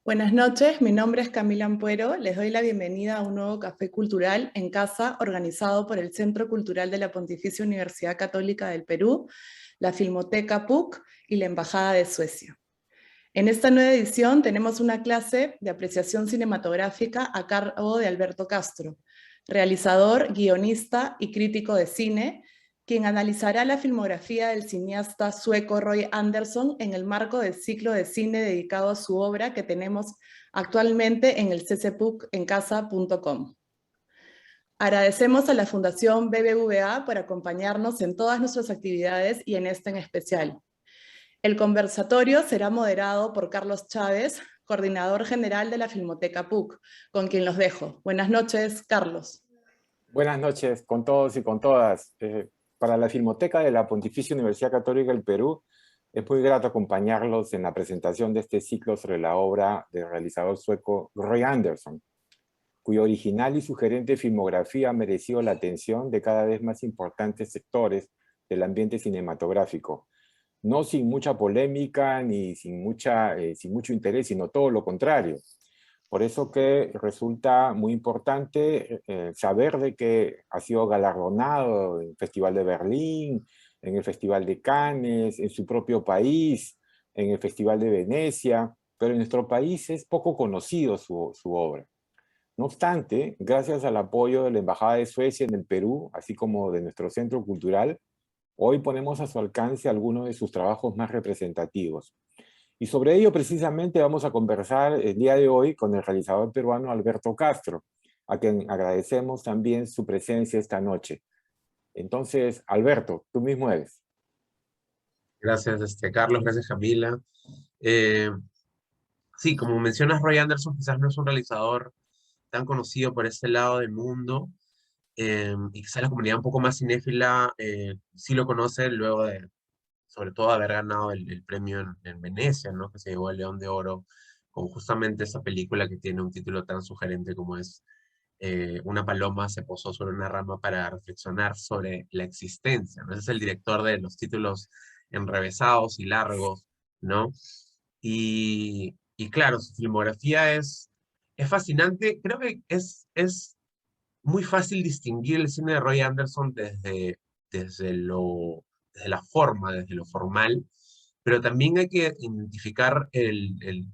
Buenas noches, mi nombre es Camila Ampuero. Les doy la bienvenida a un nuevo café cultural en casa organizado por el Centro Cultural de la Pontificia Universidad Católica del Perú, la Filmoteca PUC y la Embajada de Suecia. En esta nueva edición tenemos una clase de apreciación cinematográfica a cargo de Alberto Castro, realizador, guionista y crítico de cine, quien analizará la filmografía del cineasta sueco Roy Andersson en el marco del ciclo de cine dedicado a su obra que tenemos actualmente en el ccpucencasa.com. Agradecemos a la Fundación BBVA por acompañarnos en todas nuestras actividades y en esta en especial. El conversatorio será moderado por Carlos Chávez, coordinador general de la Filmoteca PUC, con quien los dejo. Buenas noches, Carlos. Buenas noches con todos y con todas. Para la Filmoteca de la Pontificia Universidad Católica del Perú, es muy grato acompañarlos en la presentación de este ciclo sobre la obra del realizador sueco Roy Andersson, cuya original y sugerente filmografía ha merecido la atención de cada vez más importantes sectores del ambiente cinematográfico. No sin mucha polémica ni sin mucho interés, sino todo lo contrario. Por eso que resulta muy importante saber de que ha sido galardonado en el Festival de Berlín, en el Festival de Cannes, en su propio país, en el Festival de Venecia, pero en nuestro país es poco conocido su obra. No obstante, gracias al apoyo de la Embajada de Suecia en el Perú, así como de nuestro Centro Cultural, hoy ponemos a su alcance algunos de sus trabajos más representativos. Y sobre ello precisamente vamos a conversar el día de hoy con el realizador peruano Alberto Castro, a quien agradecemos también su presencia esta noche. Entonces, Alberto, tú mismo eres. Gracias, Carlos, gracias, Camila. Eh, sí, como mencionas, Roy Andersson quizás no es un realizador tan conocido por este lado del mundo, y quizás la comunidad un poco más cinéfila sí lo conoce luego de, sobre todo, haber ganado el premio en Venecia, ¿no? Que se llevó el León de Oro con justamente esa película que tiene un título tan sugerente como es Una paloma se posó sobre una rama para reflexionar sobre la existencia, ¿no? Ese es el director de los títulos enrevesados y largos, ¿no? Y claro, su filmografía es fascinante. Creo que es muy fácil distinguir el cine de Roy Andersson desde la forma, desde lo formal, pero también hay que identificar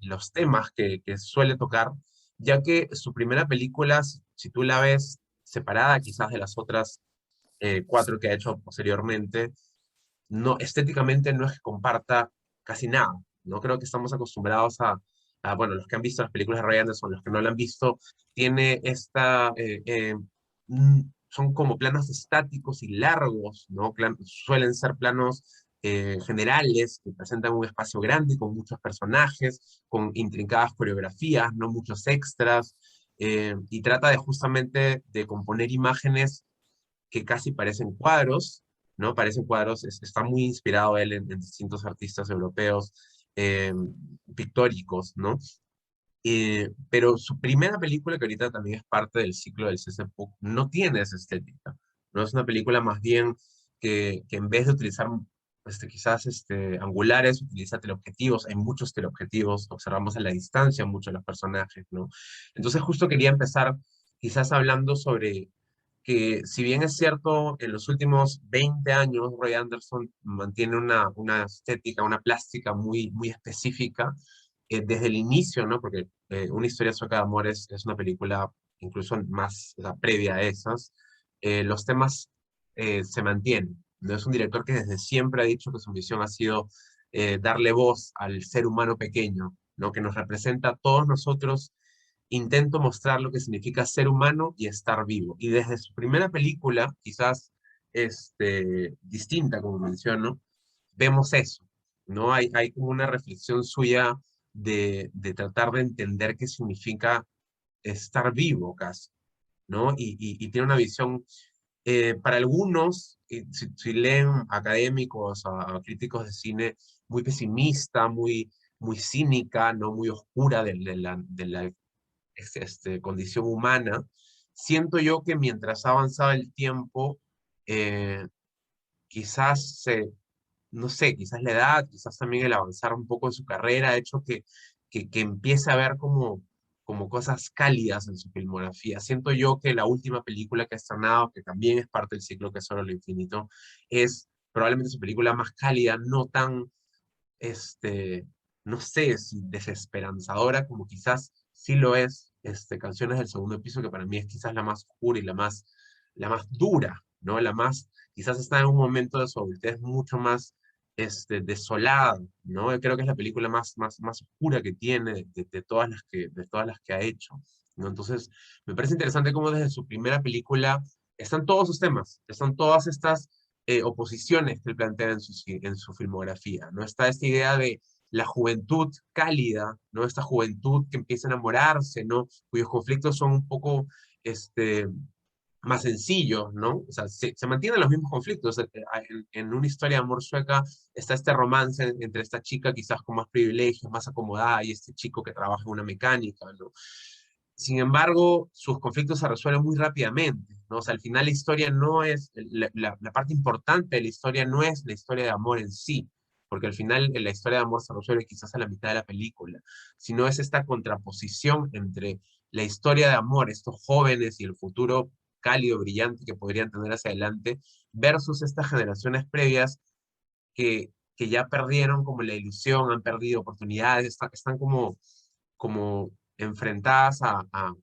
los temas que suele tocar, ya que su primera película, si tú la ves separada quizás de las otras cuatro que ha hecho posteriormente, no, estéticamente no es que comparta casi nada. No creo que estamos acostumbrados bueno, los que han visto las películas de Roy Andersson, los que no la han visto, tiene son como planos estáticos y largos, ¿no? Suelen ser planos generales que presentan un espacio grande con muchos personajes, con intrincadas coreografías, no muchos extras, y trata de justamente de componer imágenes que casi parecen cuadros, ¿no? Parecen cuadros, está muy inspirado él en distintos artistas europeos pictóricos, ¿no? Pero su primera película, que ahorita también es parte del ciclo del CCPUC, no tiene esa estética, ¿no? Es una película más bien que en vez de utilizar quizás angulares, utiliza teleobjetivos, hay muchos teleobjetivos, observamos a la distancia muchos de los personajes, ¿no? Entonces justo quería empezar quizás hablando sobre que si bien es cierto, en los últimos 20 años Roy Andersson mantiene una estética, una plástica muy, muy específica, desde el inicio, ¿no? Porque Una historia sueca de amor es una película incluso más, o sea, previa a esas, los temas se mantienen, ¿no? Es un director que desde siempre ha dicho que su misión ha sido darle voz al ser humano pequeño, ¿no? Que nos representa a todos nosotros. Intento mostrar lo que significa ser humano y estar vivo. Y desde su primera película, quizás distinta, como menciono, vemos eso, ¿no? Hay como una reflexión suya de tratar de entender qué significa estar vivo casi, ¿no? Y tiene una visión, para algunos, si leen académicos o críticos de cine, muy pesimista, muy cínica, ¿no? Muy oscura de la condición humana. Siento yo que mientras avanzaba el tiempo, eh, quizás no sé, quizás la edad, quizás también el avanzar un poco en su carrera ha hecho que que empiece a ver como cosas cálidas en su filmografía. Siento yo que la última película que ha estrenado, que también es parte del ciclo que es Sobre lo Infinito, es probablemente su película más cálida, no tan, no sé, si desesperanzadora como quizás sí lo es, Canciones del Segundo Piso, que para mí es quizás la más oscura y la más dura, ¿no? Quizás está en un momento de su adultez mucho más desolada, ¿no? Yo creo que es la película más oscura que tiene de todas las que ha hecho, ¿no? Entonces, me parece interesante cómo desde su primera película están todos sus temas, están todas estas oposiciones que él plantea en su filmografía, ¿no? Está esta idea de la juventud cálida, ¿no? Esta juventud que empieza a enamorarse, ¿no? Cuyos conflictos son un poco, más sencillos, ¿no? O sea, se mantienen los mismos conflictos. En una historia de amor sueca está este romance entre esta chica quizás con más privilegios, más acomodada, y este chico que trabaja en una mecánica, ¿no? Sin embargo, sus conflictos se resuelven muy rápidamente, ¿no? O sea, al final la historia no es, la parte importante de la historia no es la historia de amor en sí, porque al final la historia de amor se resuelve quizás a la mitad de la película, sino es esta contraposición entre la historia de amor, estos jóvenes y el futuro cálido, brillante que podrían tener hacia adelante, versus estas generaciones previas que ya perdieron como la ilusión, han perdido oportunidades, están como enfrentadas a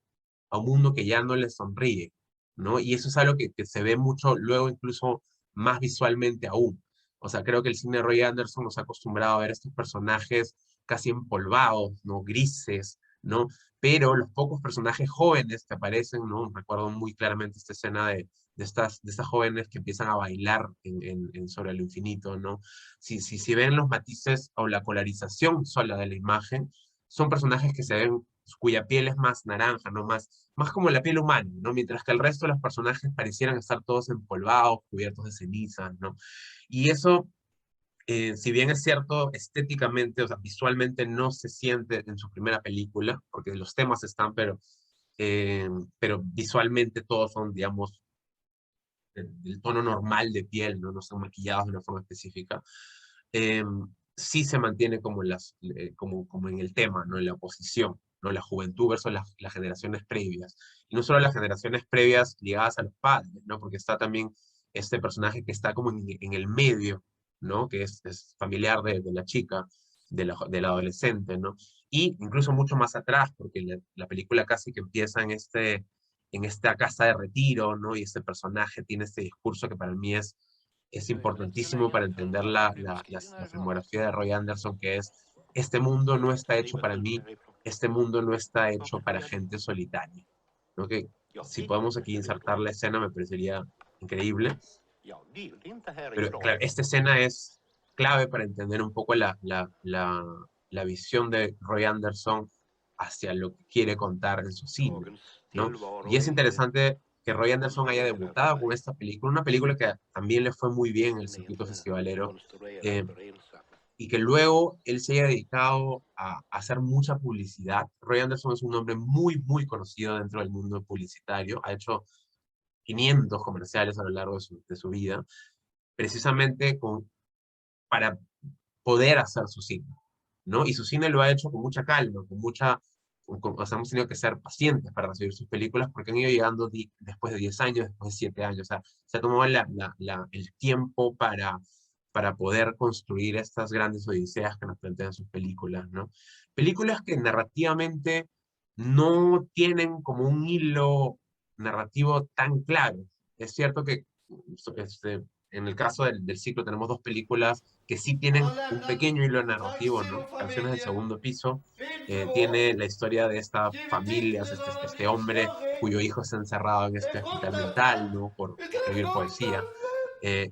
un mundo que ya no les sonríe, ¿no? Y eso es algo que se ve mucho luego, incluso más visualmente aún. O sea, creo que el cine de Roy Anderson nos ha acostumbrado a ver estos personajes casi empolvados, ¿no? Grises, ¿no? Pero los pocos personajes jóvenes que aparecen, ¿no? Recuerdo muy claramente esta escena de estas jóvenes que empiezan a bailar en Sobre lo Infinito, ¿no? Si ven los matices o la polarización sola de la imagen, son personajes que se ven, cuya piel es más naranja, ¿no? Más como la piel humana, ¿no? Mientras que el resto de los personajes parecieran estar todos empolvados, cubiertos de cenizas, ¿no? Y eso, si bien es cierto, estéticamente, o sea, visualmente no se siente en su primera película, porque los temas están, pero visualmente todos son, digamos, del tono normal de piel, ¿no? No están maquillados de una forma específica. eh, sí se mantiene como en el tema, ¿no? En la oposición, ¿no? La juventud versus las generaciones previas. Y no solo las generaciones previas ligadas a los padres, ¿no? Porque está también este personaje que está como en el medio, ¿no? Que es familiar de la chica, de la adolescente, ¿no? Y incluso mucho más atrás, porque la película casi que empieza en esta casa de retiro, ¿no? Y este personaje tiene este discurso que para mí es importantísimo para entender la filmografía de Roy Anderson, que es: este mundo no está hecho para mí, este mundo no está hecho para gente solitaria, ¿no? Que si podemos aquí insertar la escena me parecería increíble, pero claro, esta escena es clave para entender un poco la visión de Roy Anderson hacia lo que quiere contar en su cine, ¿no? Y es interesante que Roy Anderson haya debutado con esta película, una película que también le fue muy bien en el circuito festivalero, eh, y que luego él se haya dedicado a hacer mucha publicidad. Roy Anderson es un hombre muy, muy conocido dentro del mundo publicitario, ha hecho 500 comerciales a lo largo de su vida, precisamente para poder hacer su cine, ¿no? Y su cine lo ha hecho con mucha calma, o sea, hemos tenido que ser pacientes para recibir sus películas porque han ido llegando después de 10 años, después de 7 años, o sea, se ha tomado el tiempo para poder construir estas grandes odiseas que nos plantean sus películas, ¿no? Películas que narrativamente no tienen como un hilo narrativo tan claro. Es cierto que en el caso del ciclo tenemos dos películas que sí tienen un pequeño hilo narrativo, ¿no? Canciones del Segundo Piso tiene la historia de esta familia, o sea, este hombre cuyo hijo está encerrado en este hospital mental, ¿no? Por escribir poesía.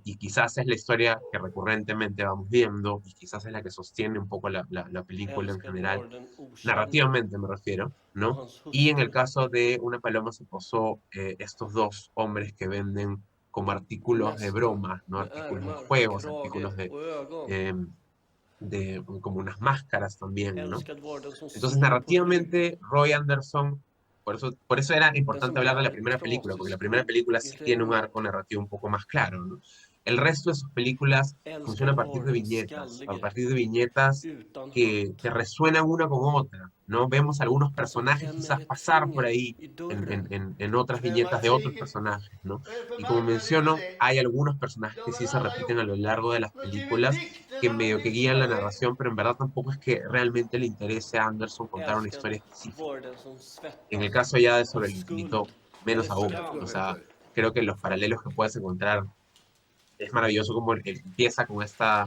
Y quizás es la historia que recurrentemente vamos viendo, y quizás es la que sostiene un poco la película en general, narrativamente me refiero, ¿no? Y en el caso de Una paloma se posó, estos dos hombres que venden como artículos de broma, ¿no? Artículos de juegos, artículos eh, como unas máscaras también, ¿no? Entonces, narrativamente, Roy Anderson, por eso era importante hablar de la primera película, porque la primera película sí tiene un arco narrativo un poco más claro, ¿no? El resto de sus películas funciona a partir de viñetas que resuenan una con otra, ¿no? Vemos algunos personajes quizás pasar por ahí en otras viñetas de otros personajes, ¿no? Y como menciono, hay algunos personajes que sí se repiten a lo largo de las películas, que medio que guían la narración, pero en verdad tampoco es que realmente le interese a Anderson contar una historia específica. En el caso ya de Sobre el Infinito, menos aún. O sea, creo que los paralelos que puedes encontrar es maravilloso como empieza con esta,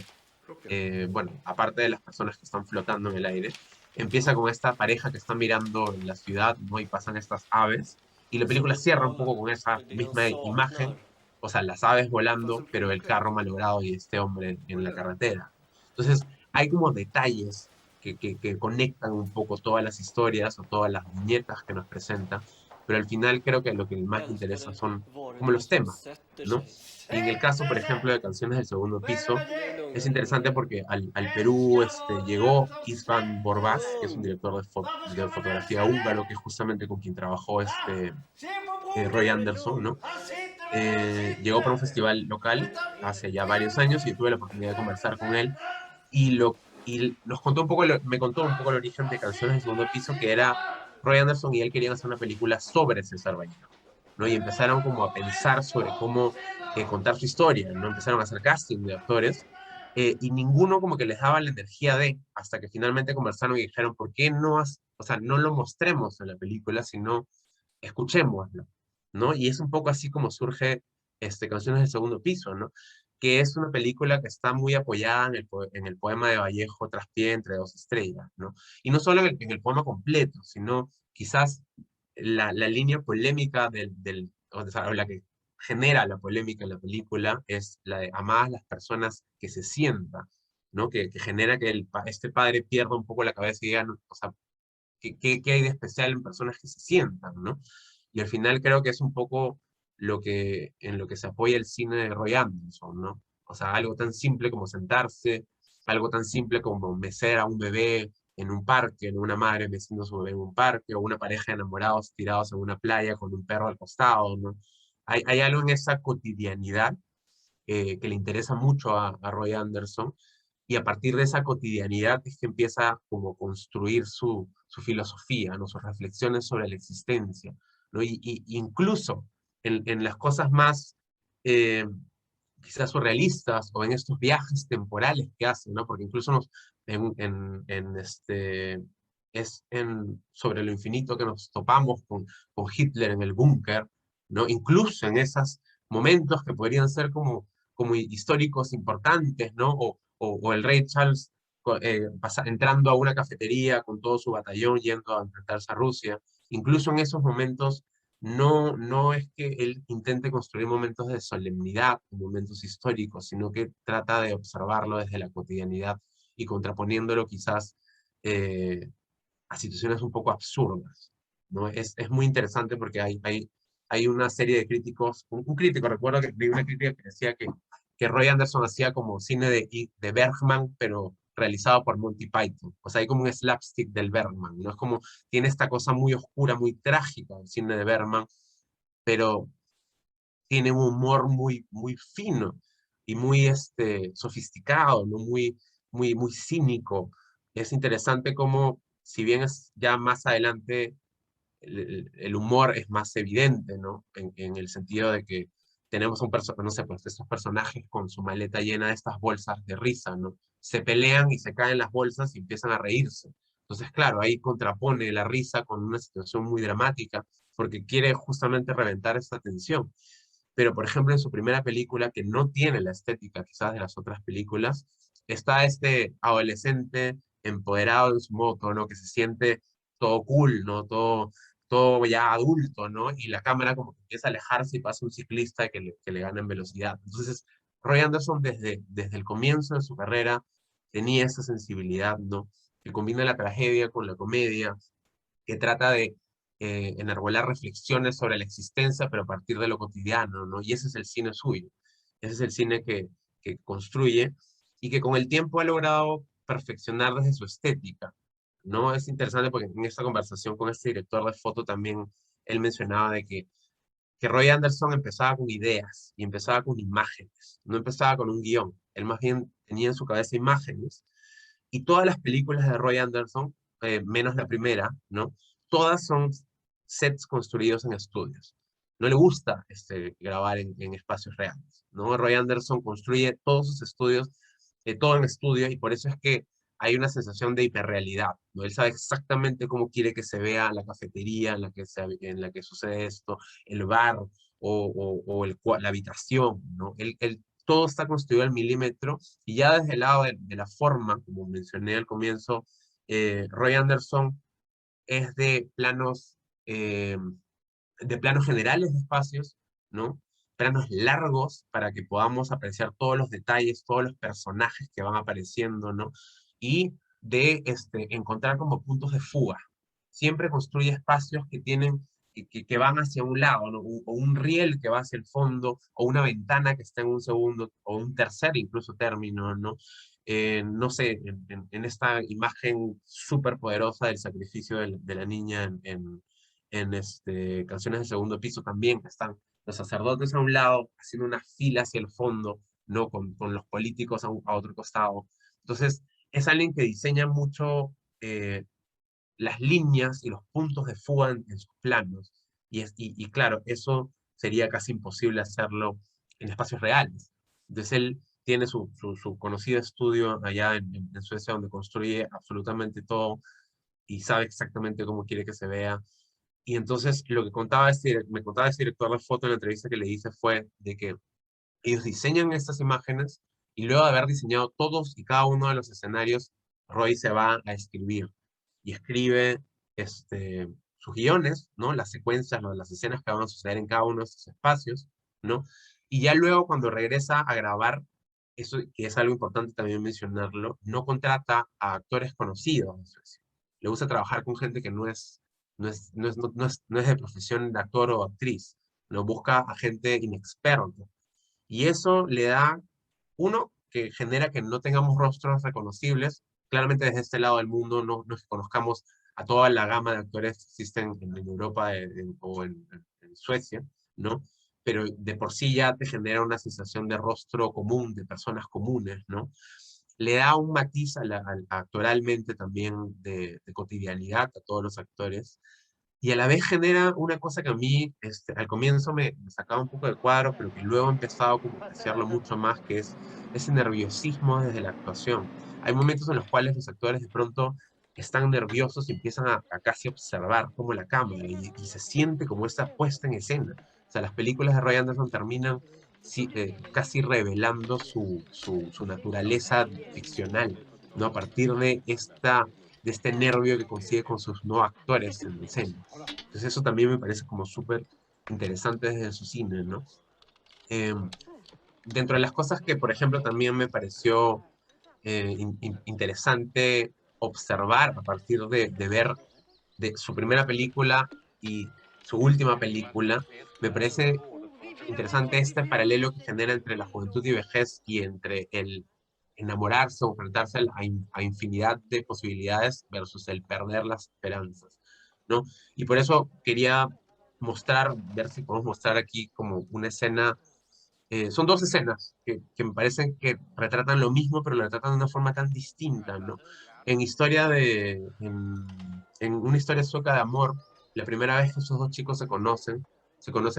bueno, aparte de las personas que están flotando en el aire, empieza con esta pareja que está mirando en la ciudad, ¿no? Y pasan estas aves, y la película cierra un poco con esa misma imagen, o sea, las aves volando, pero el carro malogrado y este hombre en la carretera. Entonces, hay como detalles que conectan un poco todas las historias o todas las viñetas que nos presenta, pero al final creo que lo que más interesa son como los temas, ¿no? Y en el caso, por ejemplo, de Canciones del Segundo Piso, es interesante porque al Perú llegó István Borbás, que es un director de fotografía húngaro, que es justamente con quien trabajó Roy Anderson, ¿no? Llegó para un festival local hace ya varios años y yo tuve la oportunidad de conversar con él y nos contó un poco, me contó un poco el origen de Canciones del Segundo Piso, que era Roy Anderson y él querían hacer una película sobre César Vallejo, ¿no? Y empezaron como a pensar sobre cómo contar su historia, ¿no? Empezaron a hacer casting de actores y ninguno como que les daba la energía hasta que finalmente conversaron y dijeron, ¿por qué no, o sea, no lo mostremos en la película, sino escuchémoslo, ¿no? Y es un poco así como surge Canciones del Segundo Piso, ¿no? Que es una película que está muy apoyada en el poema de Vallejo, Traspié entre dos estrellas, ¿no? Y no solo en el poema completo, sino quizás la línea polémica o sea, la que genera la polémica en la película es la de amadas las personas que se sientan, ¿no? Que genera que este padre pierda un poco la cabeza y diga, no, o sea, ¿qué hay de especial en personas que se sientan, ¿no? Y al final creo que es un poco en lo que se apoya el cine de Roy Anderson, ¿no? O sea, algo tan simple como sentarse, algo tan simple como mecer a un bebé en un parque, en una madre meciendo a su bebé en un parque, o una pareja de enamorados tirados en una playa con un perro al costado, ¿no? Hay algo en esa cotidianidad que le interesa mucho a Roy Anderson, y a partir de esa cotidianidad es que empieza como a construir su filosofía, ¿no? Sus reflexiones sobre la existencia, ¿no? Incluso en las cosas más eh, quizás surrealistas o en estos viajes temporales que hacen, ¿no? Porque incluso Sobre lo Infinito que nos topamos con Hitler en el búnker, ¿no? Incluso en esos momentos que podrían ser como históricos importantes, ¿no? O el rey Charles entrando a una cafetería con todo su batallón yendo a enfrentarse a Rusia. Incluso en esos momentos no es que él intente construir momentos de solemnidad, momentos históricos, sino que trata de observarlo desde la cotidianidad y contraponiéndolo quizás a situaciones un poco absurdas, ¿no? Es muy interesante porque hay una serie de críticos, un crítico, recuerdo que vi una crítica que decía que Roy Anderson hacía como cine de Bergman, pero realizado por Monty Python. O sea, hay como un slapstick del Bergman, ¿no? Es como, tiene esta cosa muy oscura, muy trágica el cine de Bergman, pero tiene un humor muy fino y muy sofisticado, ¿no? Muy cínico. Es interesante como, si bien es ya más adelante el humor es más evidente, ¿no? En el sentido de que tenemos no sé, pues estos personajes con su maleta llena de estas bolsas de risa, ¿no? Se pelean y se caen las bolsas y empiezan a reírse. Entonces, claro, ahí contrapone la risa con una situación muy dramática, porque quiere justamente reventar esta tensión. Pero, por ejemplo, en su primera película, que no tiene la estética quizás de las otras películas, está este adolescente empoderado en su moto, ¿no? Que se siente todo cool, ¿no? Todo ya adulto, ¿no? Y la cámara como que empieza a alejarse y pasa un ciclista que le gana en velocidad. Entonces, Roy Anderson desde el comienzo de su carrera tenía esa sensibilidad, ¿no? Que combina la tragedia con la comedia, que trata de enarbolar reflexiones sobre la existencia, pero a partir de lo cotidiano, ¿no? Y ese es el cine suyo. Ese es el cine que construye y que con el tiempo ha logrado perfeccionar desde su estética, ¿no? Es interesante porque en esta conversación con este director de foto también él mencionaba de que que Roy Anderson empezaba con ideas y empezaba con imágenes, no empezaba con un guión. Él más bien tenía en su cabeza imágenes. Y todas las películas de Roy Anderson, menos la primera, ¿no? Todas son sets construidos en estudios. No le gusta grabar en espacios reales, ¿no? Roy Anderson construye todos sus estudios, todo en estudio, y por eso es que hay una sensación de hiperrealidad, ¿no? Él sabe exactamente cómo quiere que se vea la cafetería en la que sucede esto, el bar la habitación, ¿no? Todo está construido al milímetro, y ya desde el lado de la forma, como mencioné al comienzo, Roy Anderson es eh, de planos generales de espacios, ¿no? Planos largos para que podamos apreciar todos los detalles, todos los personajes que van apareciendo, ¿no? Y de encontrar como puntos de fuga. Siempre construye espacios que tienen, que van hacia un lado, ¿no? O un riel que va hacia el fondo, o una ventana que está en un segundo, o un tercer incluso término, ¿no? No sé, en esta imagen súper poderosa del sacrificio de la niña Canciones del Segundo Piso también, que están los sacerdotes a un lado, haciendo una fila hacia el fondo, ¿no? Con los políticos a otro costado. Entonces, es alguien que diseña mucho las líneas y los puntos de fuga en sus planos. Y claro, eso sería casi imposible hacerlo en espacios reales. Entonces, él tiene su conocido estudio allá en Suecia, donde construye absolutamente todo y sabe exactamente cómo quiere que se vea. Y entonces lo que me contaba este director de foto en la entrevista que le hice fue de que ellos diseñan estas imágenes, y luego de haber diseñado todos y cada uno de los escenarios, Roy se va a escribir y escribe sus guiones, ¿no? Las secuencias, las escenas que van a suceder en cada uno de estos espacios, ¿no? Y ya luego cuando regresa a grabar, eso que es algo importante también mencionarlo, no contrata a actores conocidos. Le gusta trabajar con gente que no es de profesión de actor o actriz, lo busca a gente inexperta. Y eso le da, uno, que genera que no tengamos rostros reconocibles. Claramente desde este lado del mundo no es que conozcamos a toda la gama de actores que existen en Europa o en Suecia, ¿no? Pero de por sí ya te genera una sensación de rostro común, de personas comunes, ¿no? Le da un matiz actoralmente también de cotidianidad a todos los actores, y a la vez genera una cosa que a mí al comienzo me sacaba un poco de cuadro, pero que luego he empezado como a apreciarlo mucho más, que es ese nerviosismo desde la actuación. Hay momentos en los cuales los actores de pronto están nerviosos y empiezan a casi observar como la cámara, y se siente como esta puesta en escena. O sea, las películas de Roy Anderson terminan casi revelando su naturaleza ficcional, ¿no? A partir de este nervio que consigue con sus no actores en escena. Entonces eso también me parece como súper interesante desde su cine, ¿no? Eh, Dentro de las cosas que, por ejemplo, también me pareció interesante observar a partir de ver de su primera película y su última película, me parece interesante este paralelo que genera entre la juventud y vejez, y entre el enamorarse o enfrentarse a infinidad de posibilidades versus el perder las esperanzas, ¿no? Y por eso quería ver si podemos mostrar aquí como una escena. Son dos escenas que me parecen que retratan lo mismo, pero lo retratan de una forma tan distinta, ¿no? En una historia sueca de amor, la primera vez que esos dos chicos se conocen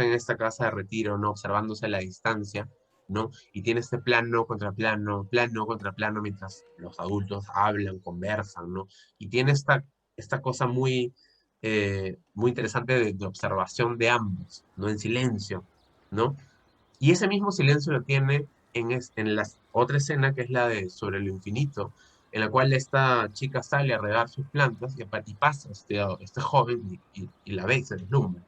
en esta casa de retiro, ¿no? Observándose a la distancia, ¿no? Y tiene este plano contra plano, plano contra plano, mientras los adultos hablan, conversan, ¿no? Y tiene esta cosa muy interesante de observación de ambos, ¿no? En silencio, ¿no? Y ese mismo silencio lo tiene en la otra escena, que es la de Sobre lo Infinito, en la cual esta chica sale a regar sus plantas, y pasa este joven y la ve y se deslumbra,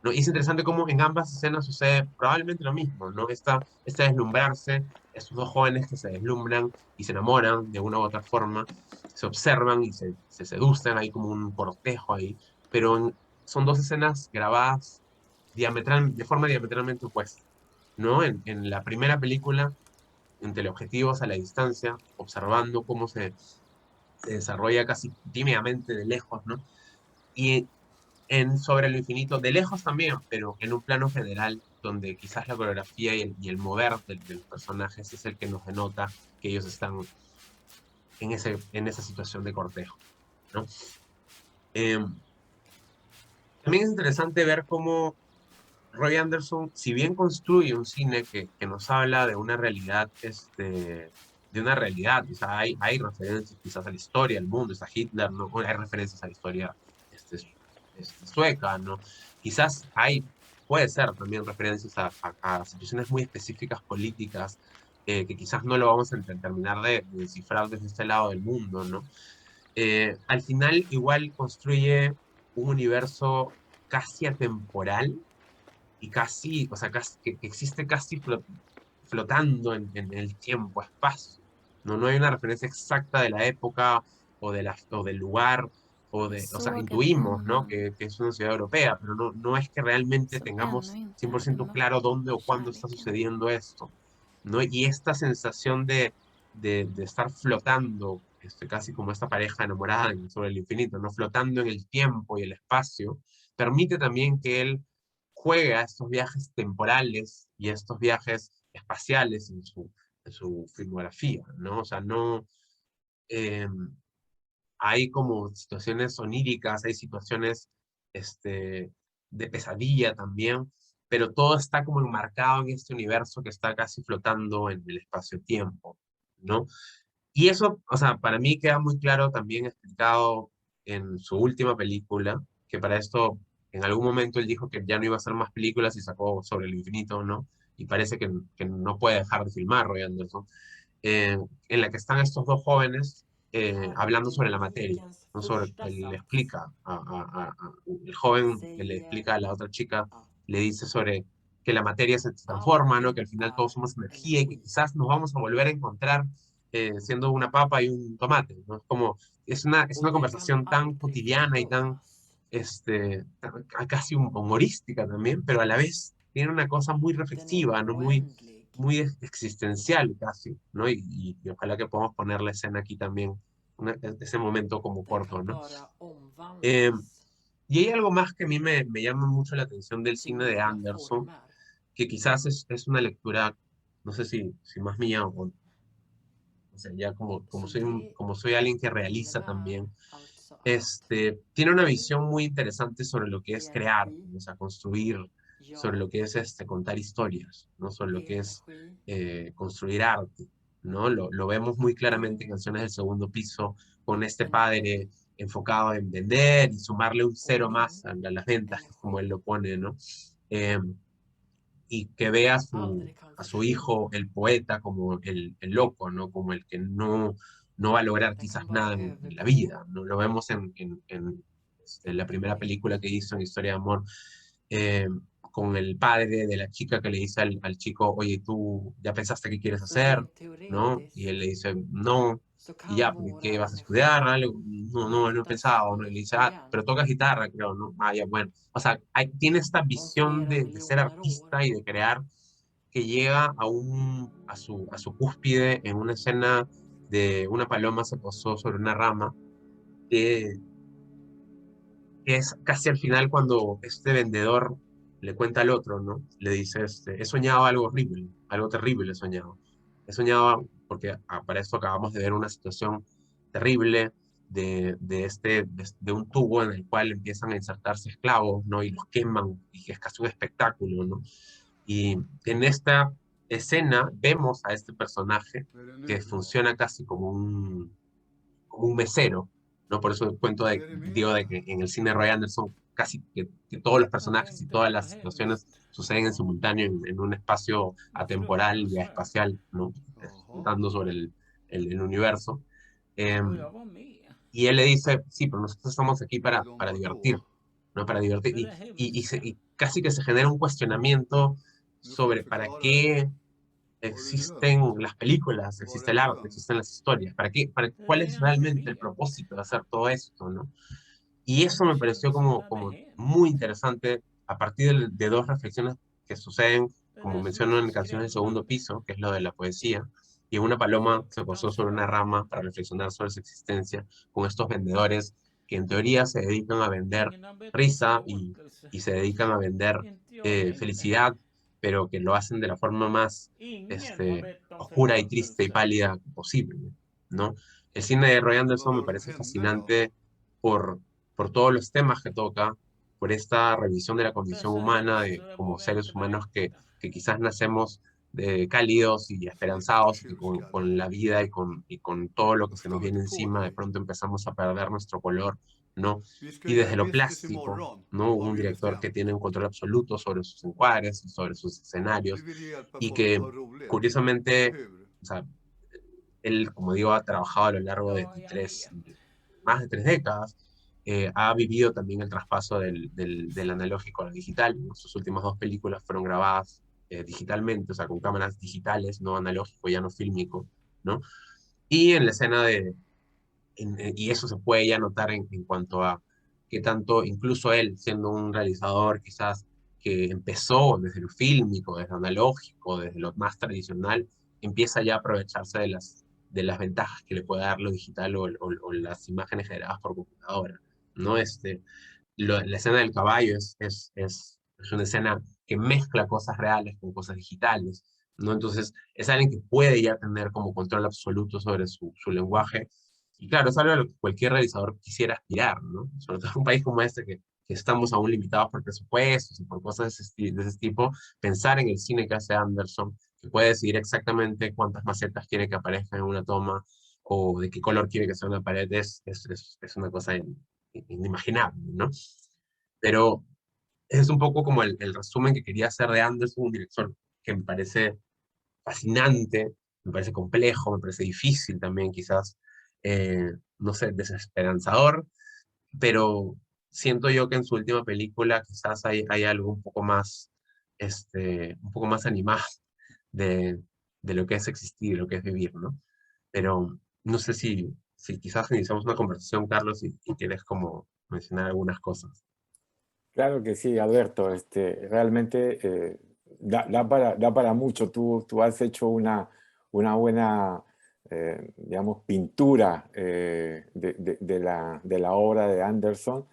¿no? Y es interesante cómo en ambas escenas sucede probablemente lo mismo, ¿no? Este deslumbrarse, estos dos jóvenes que se deslumbran y se enamoran de una u otra forma, se observan y se seducen, hay como un cortejo ahí, pero son dos escenas grabadas de forma diametralmente opuesta, ¿no? En la primera película, en teleobjetivos a la distancia, observando cómo se desarrolla casi tímidamente de lejos, ¿no? Y Sobre lo infinito, de lejos también, pero en un plano general, donde quizás la coreografía y el mover de los personajes es el que nos denota que ellos están en esa situación de cortejo, ¿no? También es interesante ver cómo Roy Anderson, si bien construye un cine que nos habla de una realidad, o sea, hay referencias quizás a la historia, al mundo, está Hitler, ¿no? O hay referencias a la historia este, sueca, ¿no? Quizás puede ser también referencias a situaciones muy específicas políticas que quizás no lo vamos a terminar de descifrar desde este lado del mundo, ¿no? Al final igual construye un universo casi atemporal y casi, o sea, que existe casi flotando en el tiempo-espacio. No hay una referencia exacta de la época o del lugar, o sea, intuimos, ¿no? Que es una ciudad europea, pero no es que realmente tengamos 100% claro dónde o cuándo está sucediendo esto, ¿no? Y esta sensación de estar flotando, casi como esta pareja enamorada sobre el infinito, ¿no? Flotando en el tiempo y el espacio, permite también que él juegue a estos viajes temporales y a estos viajes espaciales en su filmografía, ¿no? O sea, no, eh, hay como situaciones oníricas, hay situaciones de pesadilla también, pero todo está como enmarcado en este universo que está casi flotando en el espacio-tiempo, ¿no? Y eso, o sea, para mí queda muy claro también explicado en su última película, que para esto, en algún momento él dijo que ya no iba a hacer más películas y sacó Sobre el Infinito, ¿no? Y parece que no puede dejar de filmar, Roy Anderson, en la que están estos dos jóvenes hablando sobre la materia, ¿no? Él le explica, el joven que le explica a la otra chica, le dice sobre que la materia se transforma, ¿no? Que al final todos somos energía y que quizás nos vamos a volver a encontrar siendo una papa y un tomate, ¿no? Es una conversación tan cotidiana y casi humorística también, pero a la vez tiene una cosa muy reflexiva, ¿no? Muy existencial casi, ¿no? Y ojalá que podamos poner la escena aquí también, ese momento como corto, ¿no? Eh, y hay algo más que a mí me llama mucho la atención del cine de Anderson, que quizás es una lectura, no sé si más mía o sea, ya como soy alguien que realiza también, tiene una visión muy interesante sobre lo que es crear, ¿no? O sea, construir, sobre lo que es contar historias, ¿no? Sobre lo que es construir arte, ¿no? Lo vemos muy claramente en Canciones del Segundo Piso, con este padre enfocado en vender y sumarle un cero más a las ventas, que es como él lo pone, ¿no? Eh, y que ve a su hijo, el poeta, como el loco, ¿no? Como el que no va a lograr quizás nada en la vida, ¿no? Lo vemos en la primera película que hizo en Historia de Amor, eh, con el padre de la chica que le dice al chico, oye, ¿tú ya pensaste qué quieres hacer? ¿No? Y él le dice, no. Y ya, porque ¿qué vas a estudiar? Algo? No he pensado, ¿no? Y le dice, pero tocas guitarra, creo, ¿no? Ya, bueno. O sea, tiene esta visión de ser artista y de crear que llega a su cúspide en una escena de una paloma se posó sobre una rama, que es casi al final cuando este vendedor le cuenta al otro, ¿no? Le dice, he soñado algo horrible, algo terrible he soñado. He soñado, porque para esto acabamos de ver una situación terrible de un tubo en el cual empiezan a insertarse esclavos, ¿no? Y los queman, y que es casi un espectáculo, ¿no? Y en esta escena vemos a este personaje que funciona casi como un mesero, ¿no? Por eso digo de que en el cine Roy Anderson casi que todos los personajes y todas las situaciones suceden en simultáneo en un espacio atemporal y espacial, ¿no? Contando sobre el universo. Y él le dice, sí, pero nosotros estamos aquí para divertir, ¿no? Para divertir. Y casi que se genera un cuestionamiento sobre para qué existen las películas, existe el arte, existen las historias. ¿Cuál es realmente el propósito de hacer todo esto, ¿no? Y eso me pareció como muy interesante a partir de dos reflexiones que suceden, como menciono en Canciones del Segundo Piso, que es lo de la poesía, y una paloma se posó sobre una rama para reflexionar sobre su existencia, con estos vendedores que en teoría se dedican a vender risa y se dedican a vender felicidad, pero que lo hacen de la forma más oscura y triste y pálida posible, ¿no? El cine de Roy Anderson me parece fascinante por, por todos los temas que toca, por esta revisión de la condición humana, de como seres humanos que quizás nacemos cálidos y esperanzados, que con la vida y con todo lo que se nos viene encima, de pronto empezamos a perder nuestro color, ¿no? Y desde lo plástico, ¿no? Un director que tiene un control absoluto sobre sus encuadres y sobre sus escenarios, y que curiosamente, o sea, él, como digo, ha trabajado a lo largo de más de 3 décadas, ha vivido también el traspaso del analógico al digital. Sus últimas 2 películas fueron grabadas digitalmente, o sea, con cámaras digitales, no analógico, ya no fílmico, ¿no? Y en la escena y eso se puede ya notar en cuanto a que tanto, incluso él, siendo un realizador quizás que empezó desde lo fílmico, desde lo analógico, desde lo más tradicional, empieza ya a aprovecharse de las ventajas que le puede dar lo digital o las imágenes generadas por computadora, ¿no? La escena del caballo es una escena que mezcla cosas reales con cosas digitales, ¿no? Entonces, es alguien que puede ya tener como control absoluto sobre su lenguaje. Y claro, es algo a lo que cualquier realizador quisiera aspirar, ¿no? Sobre todo en un país como este, que estamos aún limitados por presupuestos y por cosas de ese tipo, pensar en el cine que hace Anderson, que puede decidir exactamente cuántas macetas quiere que aparezcan en una toma o de qué color quiere que sea una pared, es una cosa inimaginable, ¿no? Pero es un poco como el resumen que quería hacer de Anderson, un director que me parece fascinante, me parece complejo, me parece difícil también quizás, no sé, desesperanzador, pero siento yo que en su última película quizás hay algo un poco más animado de, de lo que es existir, lo que es vivir, ¿no? Pero no sé si quizás iniciamos una conversación, Carlos, y quieres como mencionar algunas cosas. Claro que sí, Alberto. Realmente da para mucho. Tú has hecho una buena, digamos, pintura de la obra de Anderson.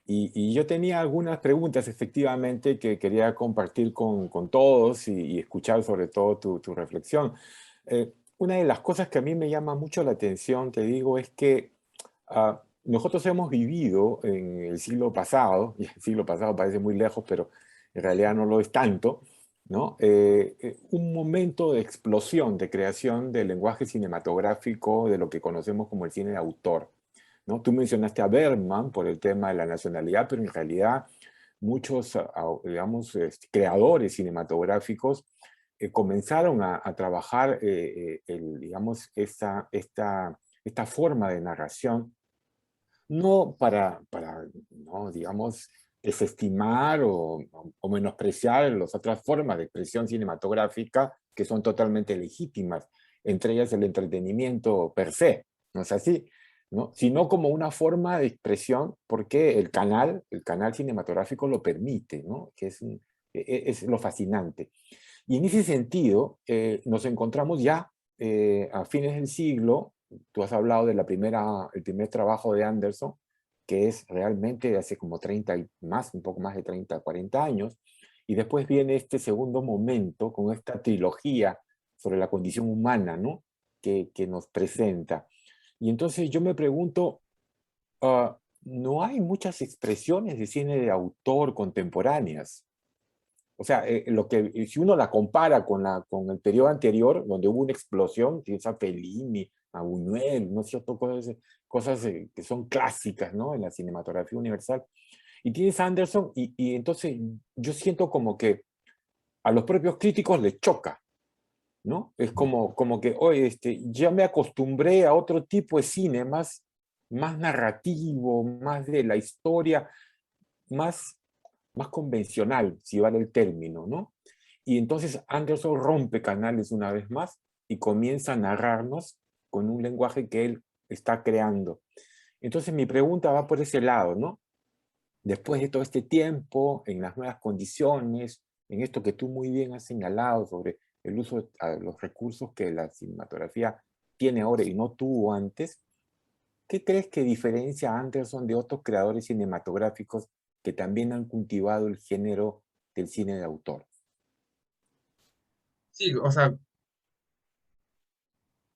Y yo tenía algunas preguntas, efectivamente, que quería compartir con todos y escuchar sobre todo tu reflexión. Una de las cosas que a mí me llama mucho la atención, te digo, es que nosotros hemos vivido en el siglo pasado, y el siglo pasado parece muy lejos, pero en realidad no lo es tanto, ¿no? Un momento de explosión, de creación del lenguaje cinematográfico de lo que conocemos como el cine de autor, ¿no? Tú mencionaste a Bergman por el tema de la nacionalidad, pero en realidad muchos, digamos, creadores cinematográficos comenzaron a trabajar, digamos, esta forma de narración, no para no, digamos, desestimar o menospreciar las otras formas de expresión cinematográfica que son totalmente legítimas, entre ellas el entretenimiento per se, ¿no es así? ¿No? Sino como una forma de expresión porque el canal cinematográfico lo permite, ¿no? Que es lo fascinante. Y en ese sentido, nos encontramos ya a fines del siglo. Tú has hablado de el primer trabajo de Anderson, que es realmente de hace como 30 y más, un poco más de 30, 40 años, y después viene este segundo momento con esta trilogía sobre la condición humana, ¿no? Que nos presenta. Y entonces yo me pregunto, ¿no hay muchas expresiones de cine de autor contemporáneas? O sea, si uno la compara con el periodo anterior, donde hubo una explosión, tienes a Fellini, a Buñuel, no sé, cosas que son clásicas, ¿no? En la cinematografía universal. Y tienes a Anderson, y entonces yo siento como que a los propios críticos les choca, ¿no? Es como que, oye, ya me acostumbré a otro tipo de cine, más narrativo, más de la historia, más más convencional, si vale el término, ¿no? Y entonces Anderson rompe canales una vez más y comienza a narrarnos con un lenguaje que él está creando. Entonces mi pregunta va por ese lado, ¿no? Después de todo este tiempo, en las nuevas condiciones, en esto que tú muy bien has señalado sobre el uso de los recursos que la cinematografía tiene ahora y no tuvo antes, ¿Qué crees que diferencia a Anderson de otros creadores cinematográficos que también han cultivado el género del cine de autor? Sí, o sea,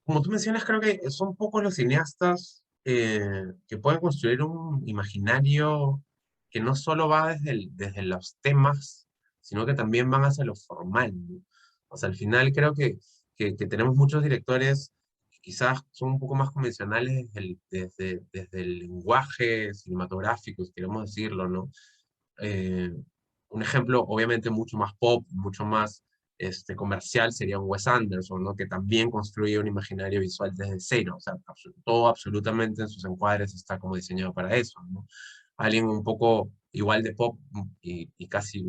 como tú mencionas, creo que son pocos los cineastas que pueden construir un imaginario que no solo va desde los temas, sino que también van hacia lo formal, ¿no? O sea, al final creo que tenemos muchos directores que quizás son un poco más convencionales desde el lenguaje cinematográfico, si queremos decirlo, ¿no? Eh, un ejemplo, obviamente, mucho más pop, mucho más comercial sería un Wes Anderson, ¿no? Que también construye un imaginario visual desde cero. O sea, todo absolutamente en sus encuadres está como diseñado para eso, ¿no? Alguien un poco igual de pop y casi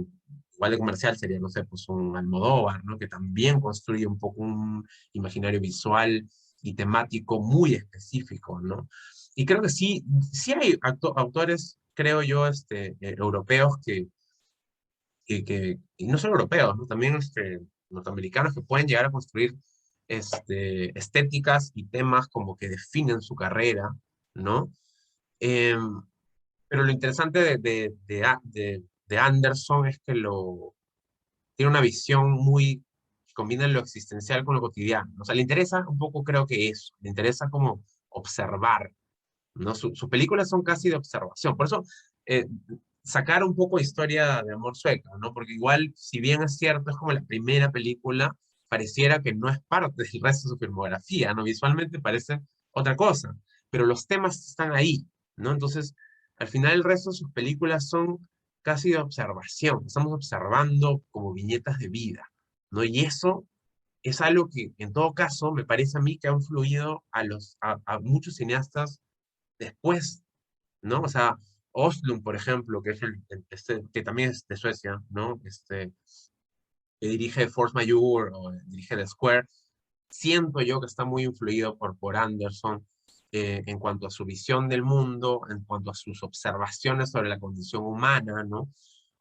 igual de comercial sería, no sé, pues un Almodóvar, ¿no? Que también construye un poco un imaginario visual y temático muy específico, ¿no? Y creo que sí, sí hay autores, creo yo, europeos y no solo europeos, ¿no? También norteamericanos que pueden llegar a construir estéticas y temas como que definen su carrera, ¿no? Em, pero lo interesante de Anderson es que tiene una visión muy que combina lo existencial con lo cotidiano. O sea, le interesa un poco, creo que eso, le interesa como observar, ¿no? Sus películas son casi de observación. Por eso, eh, sacar un poco de historia de amor sueca, ¿no? Porque igual, si bien es cierto, es como la primera película, pareciera que no es parte del resto de su filmografía, ¿no? Visualmente parece otra cosa, pero los temas están ahí, ¿no? Entonces, al final el resto de sus películas son casi de observación. Estamos observando como viñetas de vida, ¿no? Y eso es algo que, en todo caso, me parece a mí que ha influido a muchos cineastas después, ¿no? O sea, Oslund, por ejemplo, que es que también es de Suecia, ¿no? Que dirige Force Majeure o dirige The Square, siento yo que está muy influido por Anderson en cuanto a su visión del mundo, en cuanto a sus observaciones sobre la condición humana, ¿no?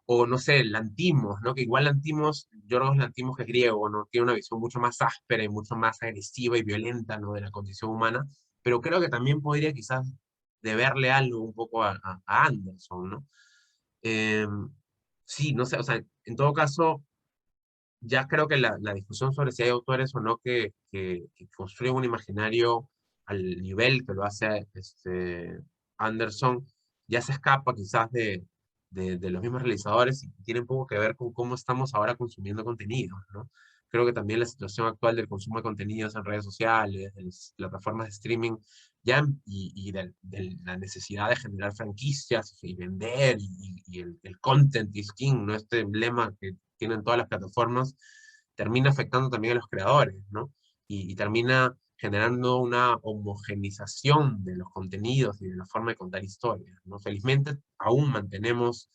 O no sé, Lantimos, ¿no? Que igual Lantimos, Yorgos Lantimos, que es griego, ¿no? Tiene una visión mucho más áspera y mucho más agresiva y violenta, ¿no? De la condición humana, pero creo que también podría quizás deberle algo un poco a Anderson, ¿no? Eh, sí, no sé, o sea, en todo caso, ya creo que la discusión sobre si hay autores o no que construyen un imaginario al nivel que lo hace Anderson, ya se escapa quizás de los mismos realizadores y tiene un poco que ver con cómo estamos ahora consumiendo contenidos, ¿no? Creo que también la situación actual del consumo de contenidos en redes sociales, en las plataformas de streaming, y de la necesidad de generar franquicias y vender, y el content is king, ¿no? Este emblema que tienen todas las plataformas, termina afectando también a los creadores, ¿no? Y termina generando una homogenización de los contenidos y de la forma de contar historias, ¿no? Felizmente aún mantenemos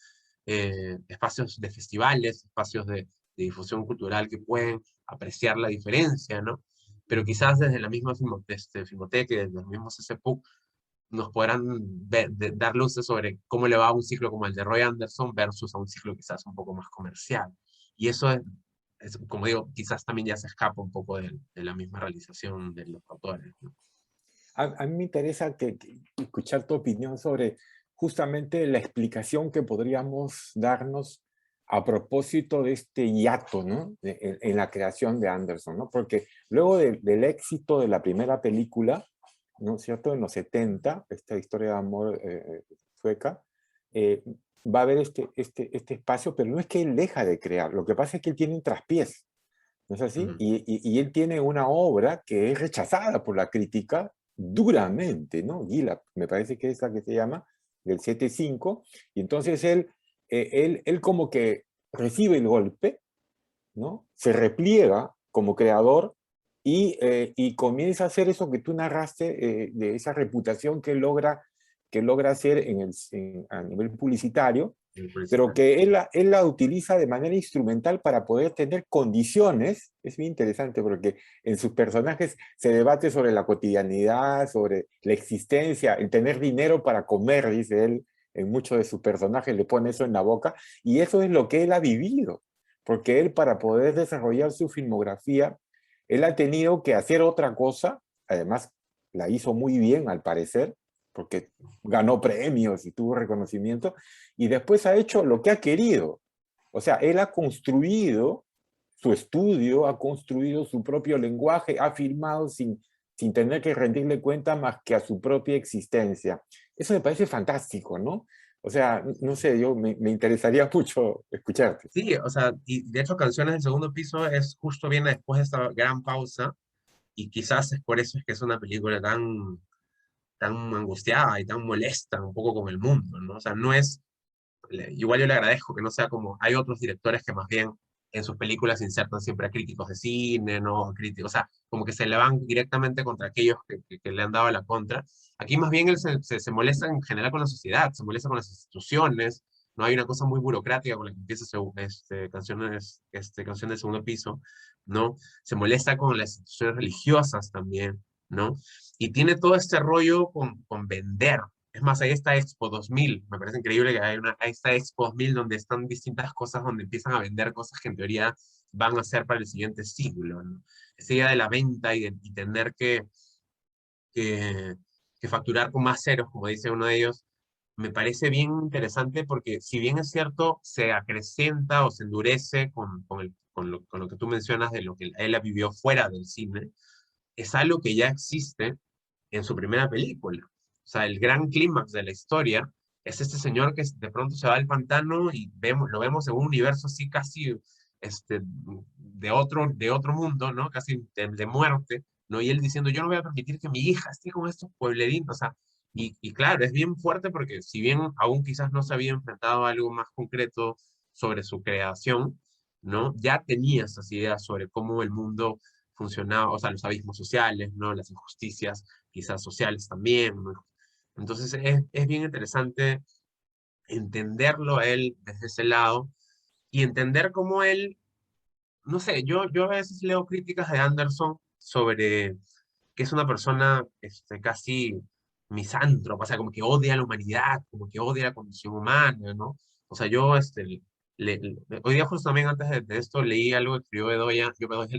espacios de festivales, espacios de difusión cultural que pueden apreciar la diferencia, ¿no? Pero quizás desde la misma Filmoteca y desde los mismos SPUC nos podrán dar luces sobre cómo le va a un ciclo como el de Roy Anderson versus a un ciclo quizás un poco más comercial. Y eso como digo, quizás también ya se escapa un poco de la misma realización de los autores, ¿no? A mí me interesa escuchar tu opinión sobre justamente la explicación que podríamos darnos a propósito de este hiato, ¿no? En la creación de Anderson, ¿no? Porque luego del éxito de la primera película, ¿no es cierto? En los 70, esta historia de amor sueca, eh, va a haber este espacio, pero no es que él deja de crear, lo que pasa es que él tiene un traspiés, ¿no es así? Ujú. Y él tiene una obra que es rechazada por la crítica duramente, ¿no? Gila, me parece que es la que se llama, del 7-5, y entonces él como que recibe el golpe, ¿no? Se repliega como creador y comienza a hacer eso que tú narraste, de esa reputación que logra hacer a nivel publicitario, El pero principal. que él la utiliza de manera instrumental para poder tener condiciones. Es bien interesante porque en sus personajes se debate sobre la cotidianidad, sobre la existencia, el tener dinero para comer, dice él, en muchos de sus personajes le pone eso en la boca, y eso es lo que él ha vivido, porque él, para poder desarrollar su filmografía, él ha tenido que hacer otra cosa, además la hizo muy bien al parecer, porque ganó premios y tuvo reconocimiento, y después ha hecho lo que ha querido. O sea, él ha construido su estudio, ha construido su propio lenguaje, ha filmado sin tener que rendirle cuenta más que a su propia existencia. Eso me parece fantástico, ¿no? O sea, no sé, me interesaría mucho escucharte. Sí, o sea, y de hecho Canciones del Segundo Piso es justo viene después de esta gran pausa y quizás es por eso es que es una película tan angustiada y tan molesta un poco con el mundo, ¿no? O sea, no es, igual yo le agradezco que no sea como, hay otros directores que más bien en sus películas insertan siempre a críticos de cine, ¿no? Críticos, o sea, como que se le van directamente contra aquellos que le han dado la contra. Aquí más bien él se molesta en general con la sociedad, se molesta con las instituciones, no hay una cosa muy burocrática con la que empieza canción del segundo piso, ¿no? Se molesta con las instituciones religiosas también, ¿no? Y tiene todo este rollo con vender. Es más, hay esta Expo 2000, me parece increíble que hay esta Expo 2000 donde están distintas cosas, donde empiezan a vender cosas que en teoría van a ser para el siguiente siglo, ¿no? Esa idea de la venta y tener que, que facturar con más ceros, como dice uno de ellos, me parece bien interesante porque si bien es cierto, se acrecenta o se endurece con lo que tú mencionas de lo que él vivió fuera del cine, es algo que ya existe en su primera película. O sea, el gran clímax de la historia es este señor que de pronto se va al pantano y lo vemos en un universo así casi de otro mundo, ¿no? Casi de muerte, ¿no? Y él diciendo, yo no voy a permitir que mi hija esté con estos pueblerinos, o sea, y claro, es bien fuerte porque si bien aún quizás no se había enfrentado a algo más concreto sobre su creación, ¿no? Ya tenía esas ideas sobre cómo el mundo funcionaba, o sea, los abismos sociales, ¿no? Las injusticias quizás sociales también, ¿no? Entonces es bien interesante entenderlo a él desde ese lado y entender cómo él, no sé, yo a veces leo críticas de Anderson sobre que es una persona casi misántropa, o sea, como que odia a la humanidad, como que odia la condición humana, ¿no? O sea, yo hoy día justo también antes de esto leí algo que escribió Bedoya, yo Bedoya,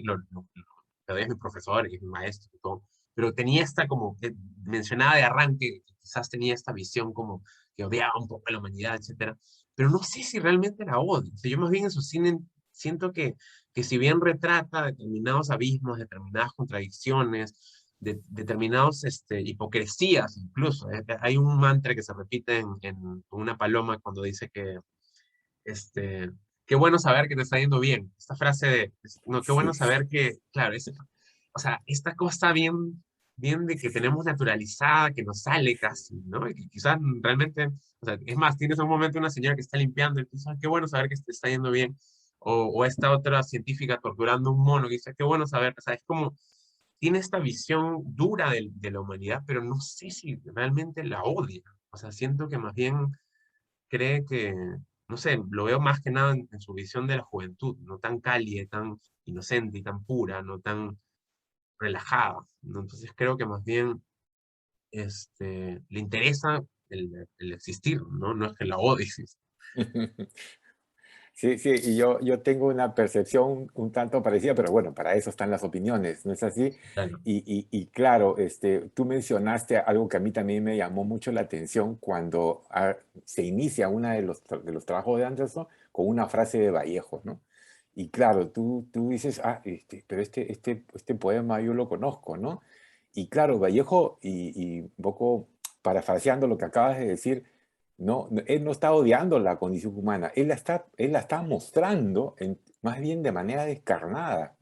Bedoya es mi profesor y es mi maestro y todo, pero tenía esta como, mencionaba de arranque, que quizás tenía esta visión como que odiaba un poco a la humanidad, etcétera, pero no sé si realmente la odio. O sea, yo más bien en su cine siento que si bien retrata determinados abismos, determinadas contradicciones, determinados hipocresías incluso. Hay un mantra que se repite en una paloma cuando dice que este, qué bueno saber que te está yendo bien. Esta frase de, no, qué bueno Sí. saber que, claro, o sea, esta cosa bien de que tenemos naturalizada, que nos sale casi, ¿no? Y que quizás realmente, o sea, es más, tienes un momento una señora que está limpiando y piensas, qué bueno saber que te está yendo bien. O esta otra científica torturando un mono que dice, qué bueno saber, o sea, es como, tiene esta visión dura de la humanidad, pero no sé si realmente la odia. O sea, siento que más bien cree que, no sé, lo veo más que nada en su visión de la juventud, no tan cálida, tan inocente y tan pura, no tan relajada, ¿no? Entonces creo que más bien le interesa el existir, ¿no? No es que la odie. Sí, sí, y yo tengo una percepción un tanto parecida, pero bueno, para eso están las opiniones, ¿no es así? Claro. Y claro, tú mencionaste algo que a mí también me llamó mucho la atención cuando se inicia uno de los trabajos de Anderson con una frase de Vallejo, ¿no? Y claro, tú dices, pero este poema yo lo conozco, ¿no? Y claro, Vallejo, y un poco parafraseando lo que acabas de decir, no, él no está odiando la condición humana, él la está mostrando más bien de manera descarnada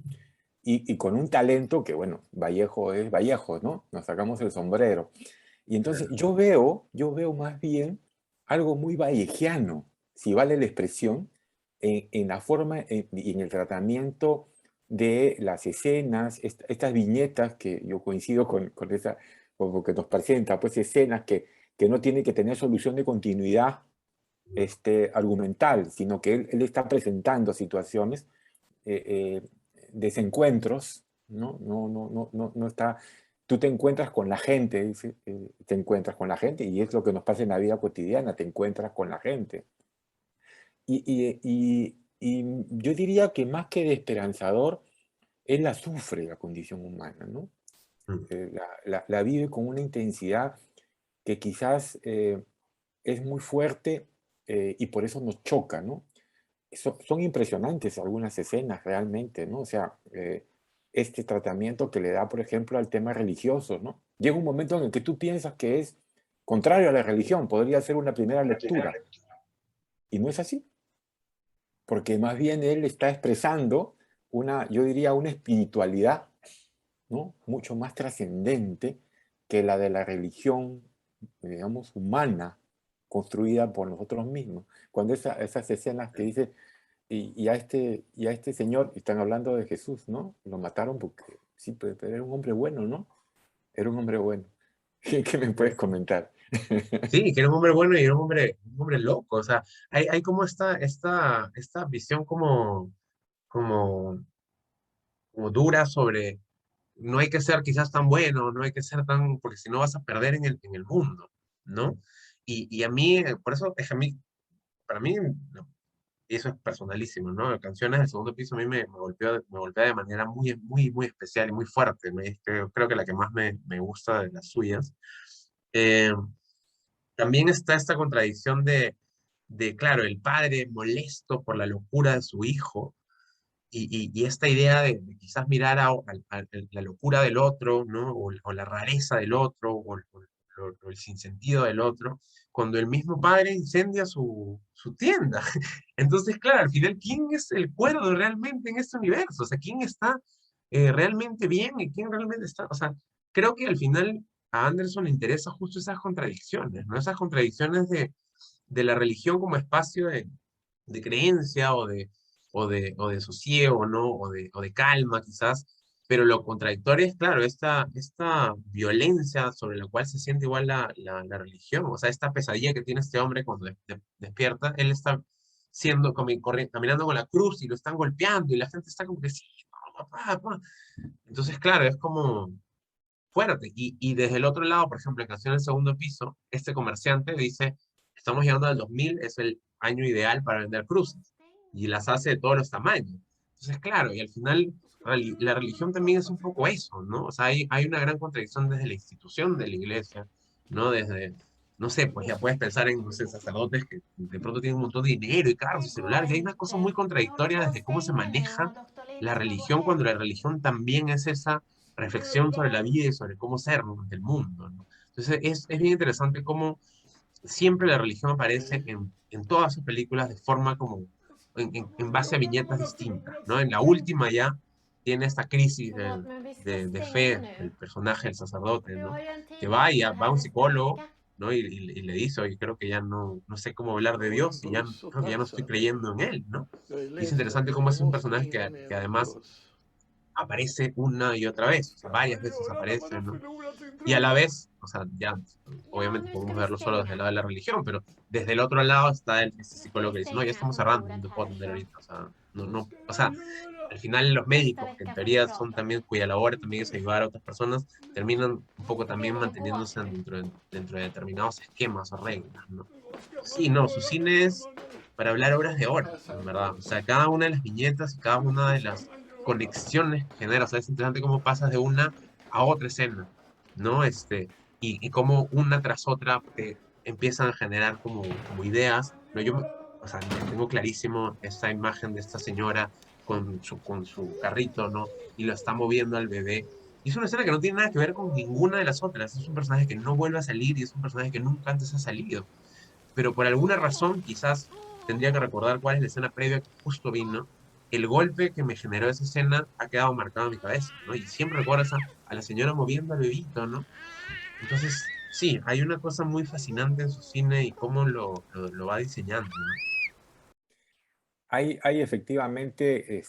y con un talento que, bueno, Vallejo es Vallejo, ¿no? Nos sacamos el sombrero. Y entonces yo veo más bien algo muy vallejiano, si vale la expresión, en la forma y en el tratamiento de las escenas, estas viñetas que yo coincido con esa, porque nos presenta, pues escenas que no tienen que tener solución de continuidad argumental, sino que él está presentando situaciones, eh, eh, desencuentros, ¿no? No está, tú te encuentras con la gente, dice, te encuentras con la gente, y es lo que nos pasa en la vida cotidiana, te encuentras con la gente. Y yo diría que más que de esperanzador, él la sufre, la condición humana, ¿no? Mm. La vive con una intensidad que quizás es muy fuerte y por eso nos choca, ¿no? Son impresionantes algunas escenas realmente, ¿no? O sea, este tratamiento que le da, por ejemplo, al tema religioso, ¿no? Llega un momento en el que tú piensas que es contrario a la religión, podría ser una primera lectura, y no es así, porque más bien él está expresando una, yo diría, una espiritualidad, ¿no? Mucho más trascendente que la de la religión, digamos, humana, construida por nosotros mismos. Cuando esas escenas que dice, y a este señor, están hablando de Jesús, ¿no? Lo mataron porque, sí, pero era un hombre bueno, ¿no? Era un hombre bueno. ¿Qué me puedes comentar? Sí, que era un hombre bueno y era un hombre loco. O sea, hay como esta visión como, como dura sobre no hay que ser quizás tan bueno, no hay que ser tan, porque si no vas a perder en el mundo, ¿no? Y a mí, por eso es que a mí, para mí, no, y eso es personalísimo, ¿no? Canciones del segundo piso a mí me golpea de manera muy especial y muy fuerte, ¿no? Y creo que la que más me gusta de las suyas. Eh, También está esta contradicción claro, el padre molesto por la locura de su hijo y esta idea de quizás mirar a la locura del otro, ¿no? O la rareza del otro, o el sinsentido del otro, cuando el mismo padre incendia su tienda. Entonces, claro, al final, ¿quién es el cuerdo realmente en este universo? O sea, ¿quién está realmente bien y quién realmente está? O sea, creo que al final a Anderson le interesa justo esas contradicciones, ¿no? Esas contradicciones de la religión como espacio de creencia o de sosiego, ¿no? O de calma, quizás. Pero lo contradictorio es, claro, esta violencia sobre la cual se siente igual la religión. O sea, esta pesadilla que tiene este hombre cuando despierta, él está caminando con la cruz y lo están golpeando y la gente está como que sí, papá, papá. Entonces, claro, es como fuerte. Y desde el otro lado, por ejemplo, en Canción del Segundo Piso, este comerciante dice, estamos llegando al 2000, es el año ideal para vender cruces. Y las hace de todos los tamaños. Entonces, claro, y al final la religión también es un poco eso, ¿no? O sea, hay una gran contradicción desde la institución de la iglesia, ¿no? Desde, no sé, pues ya puedes pensar en, no sé, sacerdotes que de pronto tienen un montón de dinero y carros y celulares, y hay una cosa muy contradictoria desde cómo se maneja la religión cuando la religión también es esa reflexión sobre la vida y sobre cómo ser, ¿no? Ante el mundo, ¿no? Entonces es bien interesante cómo siempre la religión aparece en todas sus películas de forma como en base a viñetas distintas, ¿no? En la última ya tiene esta crisis de fe, el personaje, el sacerdote, ¿no? Que va a un psicólogo, ¿no? Y le dice, oye, creo que ya no sé cómo hablar de Dios y ya creo que ya no estoy creyendo en él, ¿no? Y es interesante cómo es un personaje que además aparece una y otra vez, o sea, varias veces aparece, ¿no? Y a la vez, o sea, ya obviamente podemos verlo solo desde el lado de la religión, pero desde el otro lado está este psicólogo que dice, no, ya estamos cerrando, no te puedo atender ahorita, o sea, o sea, al final los médicos, que en teoría son también, cuya labor también es ayudar a otras personas, terminan un poco también manteniéndose dentro de determinados esquemas o reglas, ¿no? Sí, no, su cine es para hablar horas de horas, en verdad. O sea, cada una de las viñetas y cada una de las conexiones que genera. O sea, es interesante cómo pasas de una a otra escena, ¿no? Y cómo una tras otra te empiezan a generar como ideas. No, o sea, tengo clarísimo esta imagen de esta señora con su carrito, ¿no? Y lo está moviendo al bebé. Y es una escena que no tiene nada que ver con ninguna de las otras. Es un personaje que no vuelve a salir y es un personaje que nunca antes ha salido, pero por alguna razón, quizás tendría que recordar cuál es la escena previa que justo vino, el golpe que me generó esa escena ha quedado marcado en mi cabeza, ¿no? Y siempre recuerdo a la señora moviendo al bebito, ¿no? Entonces, sí, hay una cosa muy fascinante en su cine y cómo lo va diseñando, ¿no? Hay efectivamente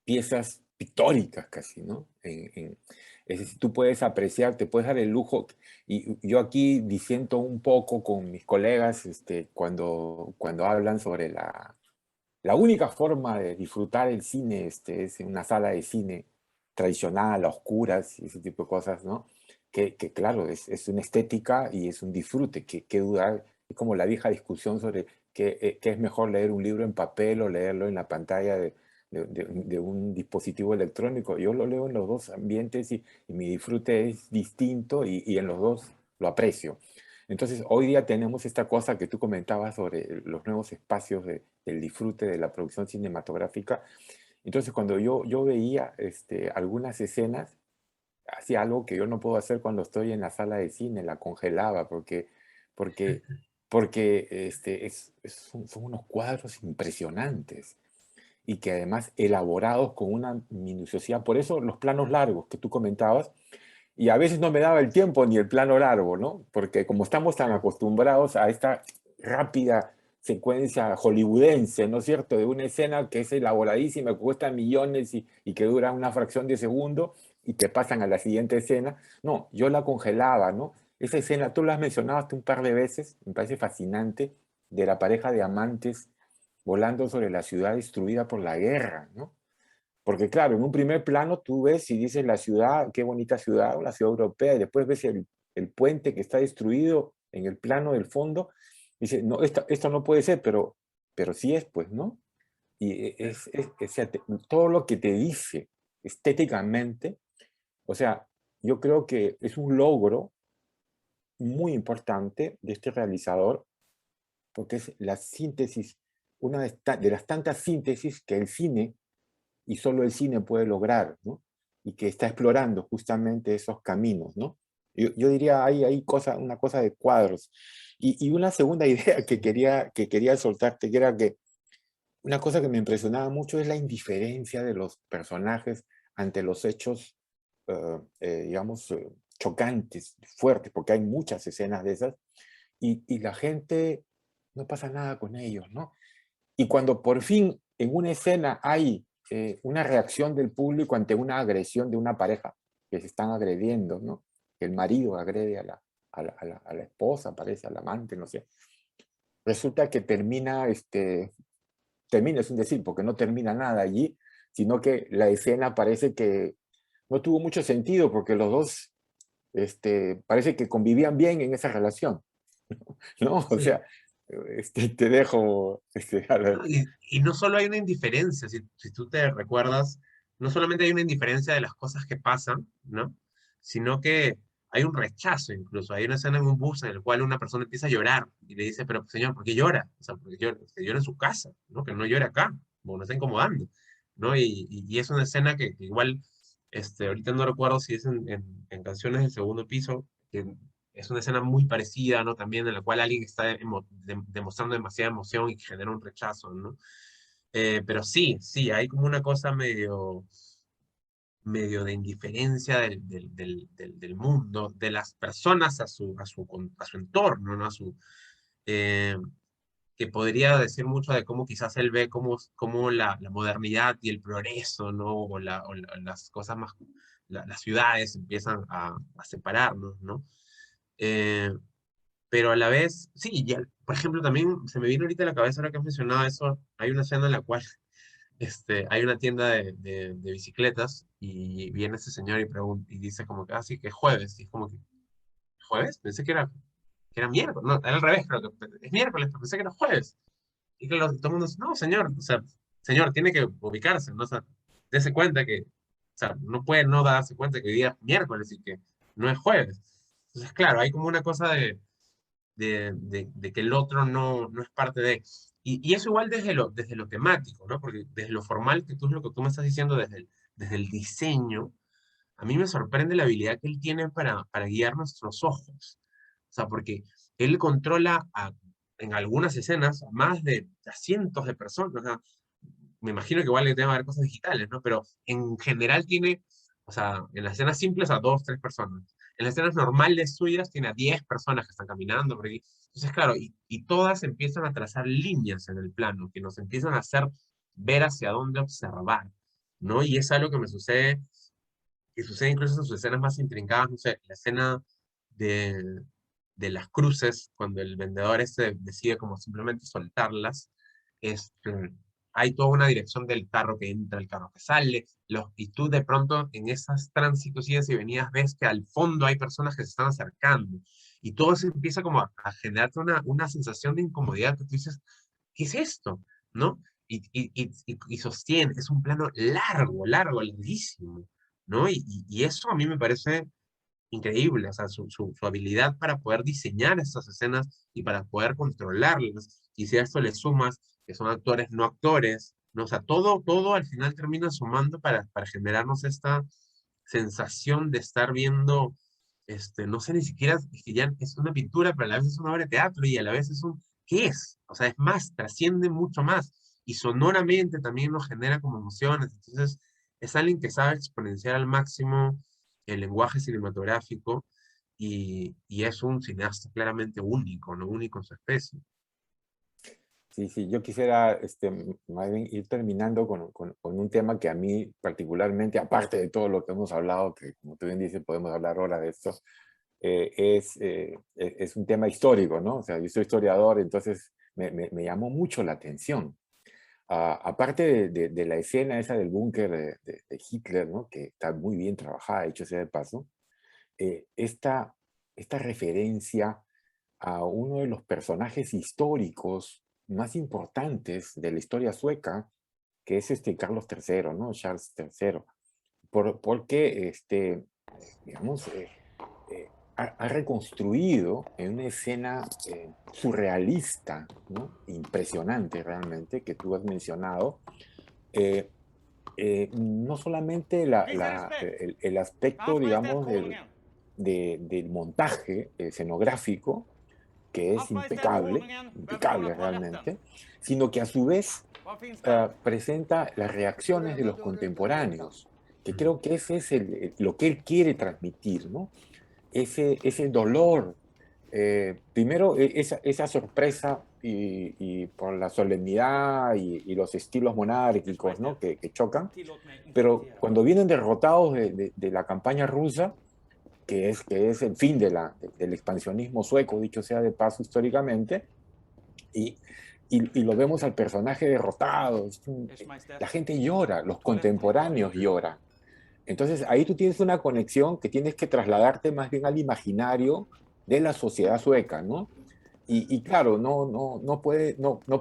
piezas pictóricas casi, ¿no? Es decir, tú puedes apreciar, te puedes dar el lujo, y yo aquí disiento un poco con mis colegas cuando hablan sobre la única forma de disfrutar el cine es en una sala de cine tradicional, a oscuras, y ese tipo de cosas, ¿no? Que claro, es una estética y es un disfrute, que duda, es como la vieja discusión sobre que es mejor leer un libro en papel o leerlo en la pantalla de un dispositivo electrónico. Yo lo leo en los dos ambientes y mi disfrute es distinto y en los dos lo aprecio. Entonces, hoy día tenemos esta cosa que tú comentabas sobre los nuevos espacios del disfrute de la producción cinematográfica. Entonces, cuando yo veía algunas escenas, hacía algo que yo no puedo hacer cuando estoy en la sala de cine, la congelaba, porque, porque son unos cuadros impresionantes y que además elaborados con una minuciosidad. Por eso los planos largos que tú comentabas, y a veces no me daba el tiempo ni el plano largo, ¿no? Porque como estamos tan acostumbrados a esta rápida secuencia hollywoodense, ¿no es cierto? De una escena que es elaboradísima, que cuesta millones y que dura una fracción de segundo y te pasan a la siguiente escena. No, yo la congelaba, ¿no? Esa escena, tú la has mencionado un par de veces, me parece fascinante, de la pareja de amantes volando sobre la ciudad destruida por la guerra, ¿no? Porque claro, en un primer plano tú ves y dices la ciudad, qué bonita ciudad, la ciudad europea, y después ves el puente que está destruido en el plano del fondo, y dices, no, esto no puede ser, pero sí es, pues, ¿no? Y o sea, todo lo que te dice estéticamente, o sea, yo creo que es un logro muy importante de este realizador, porque es la síntesis, una de las tantas síntesis que el cine y solo el cine puede lograr, ¿no? Y que está explorando justamente esos caminos, ¿no? Yo diría, hay una cosa de cuadros. Y una segunda idea que quería soltarte, que era que una cosa que me impresionaba mucho es la indiferencia de los personajes ante los hechos, digamos, chocantes, fuertes, porque hay muchas escenas de esas, y la gente no pasa nada con ellos, ¿no? Y cuando por fin en una escena hay una reacción del público ante una agresión de una pareja que se están agrediendo, ¿no? Que el marido agrede a la esposa, parece, al amante, no sé. Resulta que termina es un decir, porque no termina nada allí, sino que la escena parece que no tuvo mucho sentido porque los dos parece que convivían bien en esa relación, ¿no? O Sí. sea, te dejo a No, y no solo hay una indiferencia, si tú te recuerdas, no solamente hay una indiferencia de las cosas que pasan, ¿no? Sino que hay un rechazo incluso. Hay una escena en un bus en el cual una persona empieza a llorar y le dice, pero señor, ¿por qué llora? O sea, porque llora, que llora en su casa, ¿no? Que no llore acá, porque nos está incomodando, ¿no? Y es una escena que igual, ahorita no recuerdo si es en Canciones del Segundo Piso, que es una escena muy parecida, ¿no? También en la cual alguien está demostrando demasiada emoción y genera un rechazo, ¿no? Pero sí, sí, hay como una cosa medio de indiferencia del mundo, de las personas a su entorno, ¿no? Eh, que podría decir mucho de cómo quizás él ve cómo la modernidad y el progreso, ¿no? O las cosas más, las ciudades empiezan a separarnos, ¿no? Eh, pero a la vez, sí, por ejemplo, también se me vino ahorita a la cabeza ahora que has mencionado eso, hay una escena en la cual hay una tienda de bicicletas y viene ese señor y, pregunta, y dice como que, ah, sí, que es jueves, y es como que, ¿jueves? Pensé que era miércoles, no, era al revés, creo que es miércoles, pero pensé que era jueves. Y que todo el mundo dice, no, señor, o sea, señor, tiene que ubicarse, ¿no? O sea, dése cuenta que, o sea, no puede no darse cuenta que hoy día es miércoles y que no es jueves. Entonces, claro, hay como una cosa de que el otro no es parte de. Y eso igual desde lo temático, ¿no? Porque desde lo formal, que tú es lo que tú me estás diciendo, desde el diseño, a mí me sorprende la habilidad que él tiene para guiar nuestros ojos. O sea, porque él controla en algunas escenas a más de a cientos de personas. O sea, me imagino que igual le debe haber cosas digitales, ¿no? Pero en general tiene, o sea, en las escenas simples a dos, tres personas. En las escenas normales suyas tiene a 10 personas que están caminando por aquí. Entonces, claro, y todas empiezan a trazar líneas en el plano que nos empiezan a hacer ver hacia dónde observar, ¿no? Y es algo que sucede incluso en sus escenas más intrincadas, no sé, la escena de, de las cruces, cuando el vendedor decide como simplemente soltarlas, hay toda una dirección del carro que entra, el carro que sale, y tú de pronto en esas tránsitos idas y venidas ves que al fondo hay personas que se están acercando, y todo se empieza como a generarte una sensación de incomodidad que tú dices, ¿qué es esto? ¿No? Y sostiene, es un plano largo, largo, larguísimo, ¿no? Y eso a mí me parece increíble, o sea, su habilidad para poder diseñar estas escenas y para poder controlarlas. Y si a esto le sumas que son actores no actores, ¿no? O sea, todo al final termina sumando para generarnos esta sensación de estar viendo, no sé ni siquiera, es que ya es una pintura, pero a la vez es una obra de teatro y a la vez es un, ¿qué es? O sea, es más, trasciende mucho más. Y sonoramente también nos genera como emociones. Entonces, es alguien que sabe exponenciar al máximo el lenguaje cinematográfico y es un cineasta claramente único, ¿no? Único en su especie. Sí, sí, yo quisiera más bien ir terminando con un tema que a mí particularmente, aparte de todo lo que hemos hablado, que como tú bien dices, podemos hablar ahora de esto, es un tema histórico, ¿no? O sea, yo soy historiador, entonces me llamó mucho la atención. Aparte de la escena esa del búnker de Hitler, ¿no? Que está muy bien trabajada, hecho sea de paso, esta referencia a uno de los personajes históricos más importantes de la historia sueca, que es Carlos III, ¿no? Charles III, porque digamos, ha reconstruido en una escena surrealista, ¿no? Impresionante realmente, que tú has mencionado, eh, no solamente el aspecto, digamos, del montaje escenográfico, que es impecable, impecable realmente, sino que a su vez presenta las reacciones de los contemporáneos, que creo que ese es lo que él quiere transmitir, ¿no? Ese dolor, primero esa sorpresa y por la solemnidad y los estilos monárquicos, ¿no? que chocan, pero cuando vienen derrotados de la campaña rusa, que es el fin del expansionismo sueco, dicho sea de paso históricamente, y, y lo vemos al personaje derrotado, la gente llora, los contemporáneos lloran. Entonces ahí tú tienes una conexión que tienes que trasladarte más bien al imaginario de la sociedad sueca, ¿no? Y claro, no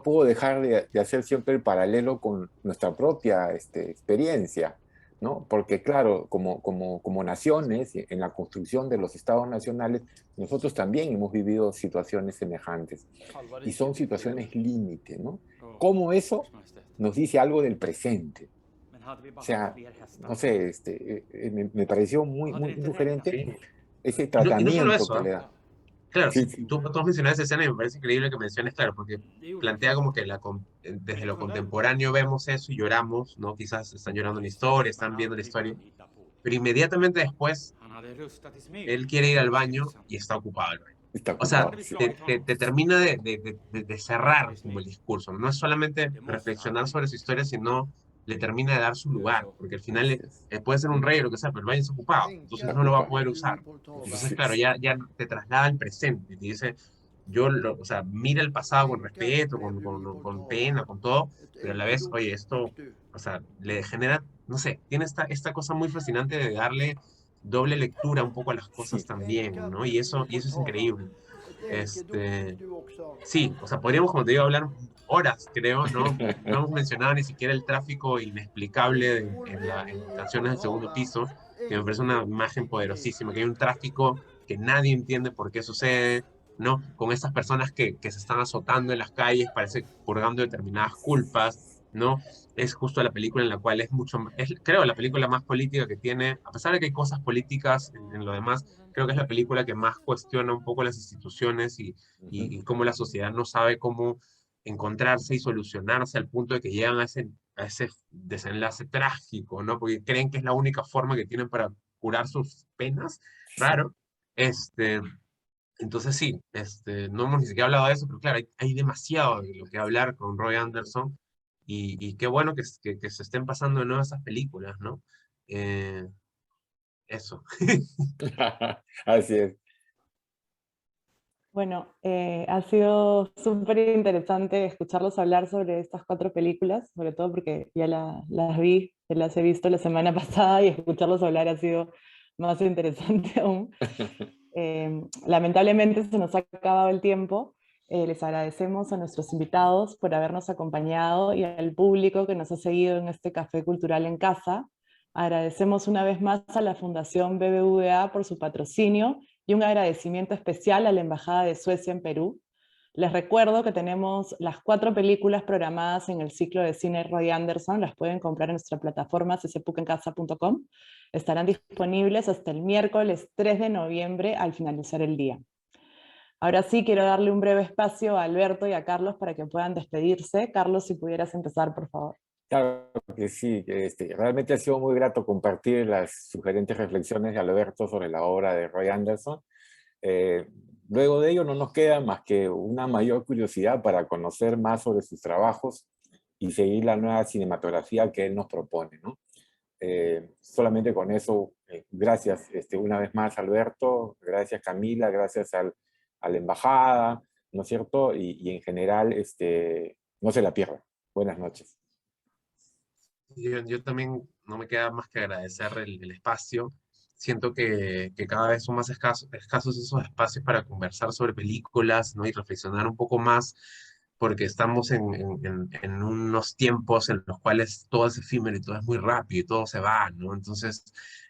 puedo dejar de hacer siempre el paralelo con nuestra propia experiencia, ¿no? Porque claro, como naciones, en la construcción de los estados nacionales, nosotros también hemos vivido situaciones semejantes y son situaciones límite, ¿no? ¿Cómo eso nos dice algo del presente? O sea, no sé, me pareció muy sugerente Sí. ese Y no solo tratamiento eso, que ¿ah? le da. Claro, Sí, si sí, tú has mencionado esa escena y me parece increíble que menciones, claro, porque plantea como que desde lo contemporáneo vemos eso y lloramos, ¿no? Quizás están llorando la historia, están viendo la historia, pero inmediatamente después él quiere ir al baño y está ocupado el baño. está O sea, ocupado. Sí, te termina de cerrar como el discurso. No es solamente reflexionar sobre su historia, sino le termina de dar su lugar, porque al final así es. puede ser un rey o lo que sea, pero el baño está ocupado, entonces Está no lo va a ocupado. poder usar. Entonces, Sí, claro, ya te traslada al presente, te dice, o sea, mira el pasado con respeto, con pena, con todo, pero a la vez, oye, esto, o sea, le genera, no sé, tiene esta cosa muy fascinante de darle doble lectura un poco a las cosas sí. también, ¿no? Y eso es increíble. Este, sí, o sea, podríamos, como te digo, hablar horas, creo, ¿no? No hemos mencionado ni siquiera el tráfico inexplicable en Canciones del Segundo Piso, que me parece una imagen poderosísima, que hay un tráfico que nadie entiende por qué sucede, ¿no? Con estas personas que se están azotando en las calles, parece purgando determinadas culpas, ¿no? Es justo la película en la cual es mucho, creo, la película más política que tiene, a pesar de que hay cosas políticas en lo demás, creo que es la película que más cuestiona un poco las instituciones Ujú. y cómo la sociedad no sabe cómo encontrarse y solucionarse al punto de que llegan a ese desenlace trágico, ¿no? Porque creen que es la única forma que tienen para curar sus penas, raro. Este, entonces sí, no hemos ni siquiera hablado de eso, pero claro, hay demasiado de lo que hablar con Roy Anderson y qué bueno que se estén pasando de nuevo esas películas, ¿no? Eh, eso. Así es. Bueno, ha sido súper interesante escucharlos hablar sobre estas 4 películas, sobre todo porque ya las vi, las he visto la semana pasada y escucharlos hablar ha sido más interesante aún. Lamentablemente se nos ha acabado el tiempo. Les agradecemos a nuestros invitados por habernos acompañado y al público que nos ha seguido en este Café Cultural en Casa. Agradecemos una vez más a la Fundación BBVA por su patrocinio y un agradecimiento especial a la Embajada de Suecia en Perú. Les recuerdo que tenemos las 4 películas programadas en el ciclo de cine Roy Andersson, las pueden comprar en nuestra plataforma ccpukencasa.com. Estarán disponibles hasta el miércoles 3 de noviembre al finalizar el día. Ahora sí, quiero darle un breve espacio a Alberto y a Carlos para que puedan despedirse. Carlos, si pudieras empezar, por favor. Claro que sí, realmente ha sido muy grato compartir las sugerentes reflexiones de Alberto sobre la obra de Roy Andersson. Luego de ello no nos queda más que una mayor curiosidad para conocer más sobre sus trabajos y seguir la nueva cinematografía que él nos propone, ¿no? Solamente con eso, gracias una vez más Alberto, gracias Camila, gracias a la embajada, ¿no es cierto? Y en general, no se la pierdan. Buenas noches. Yo también no me queda más que agradecer el espacio. Siento que cada vez son más escasos esos espacios para conversar sobre películas, ¿no? Y reflexionar un poco más, porque estamos en unos tiempos en los cuales todo es efímero y todo es muy rápido y todo se va, ¿no? Entonces,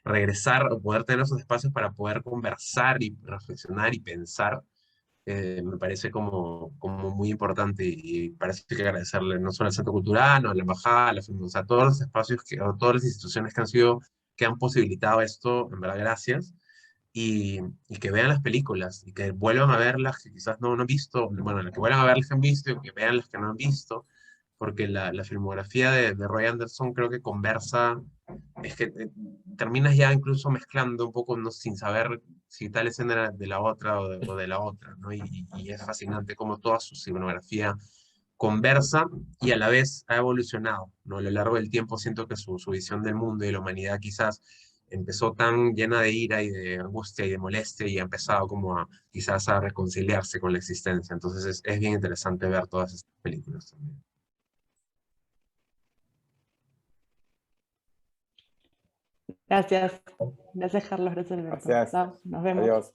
regresar o poder tener esos espacios para poder conversar y reflexionar y pensar me parece como muy importante y parece que agradecerle no solo al Centro Cultural, no, a la Embajada, a la o sea, a todos los espacios, a todas las instituciones que han posibilitado esto, en verdad, gracias. Y que vean las películas y que vuelvan a verlas que quizás no han visto, bueno, que vuelvan a ver las que han visto y que vean las que no han visto, porque la filmografía de Roy Andersson creo que conversa, es que terminas ya incluso mezclando un poco no, sin saber si tal escena era de la otra o de la otra, ¿no? Y es fascinante cómo toda su filmografía conversa y a la vez ha evolucionado, ¿no? A lo largo del tiempo siento que su visión del mundo y de la humanidad quizás empezó tan llena de ira y de angustia y de molestia y ha empezado como a quizás a reconciliarse con la existencia. Entonces es bien interesante ver todas estas películas también. Gracias. Gracias, Carlos. Gracias, Alberto. Gracias. Chao. Nos vemos. Adiós.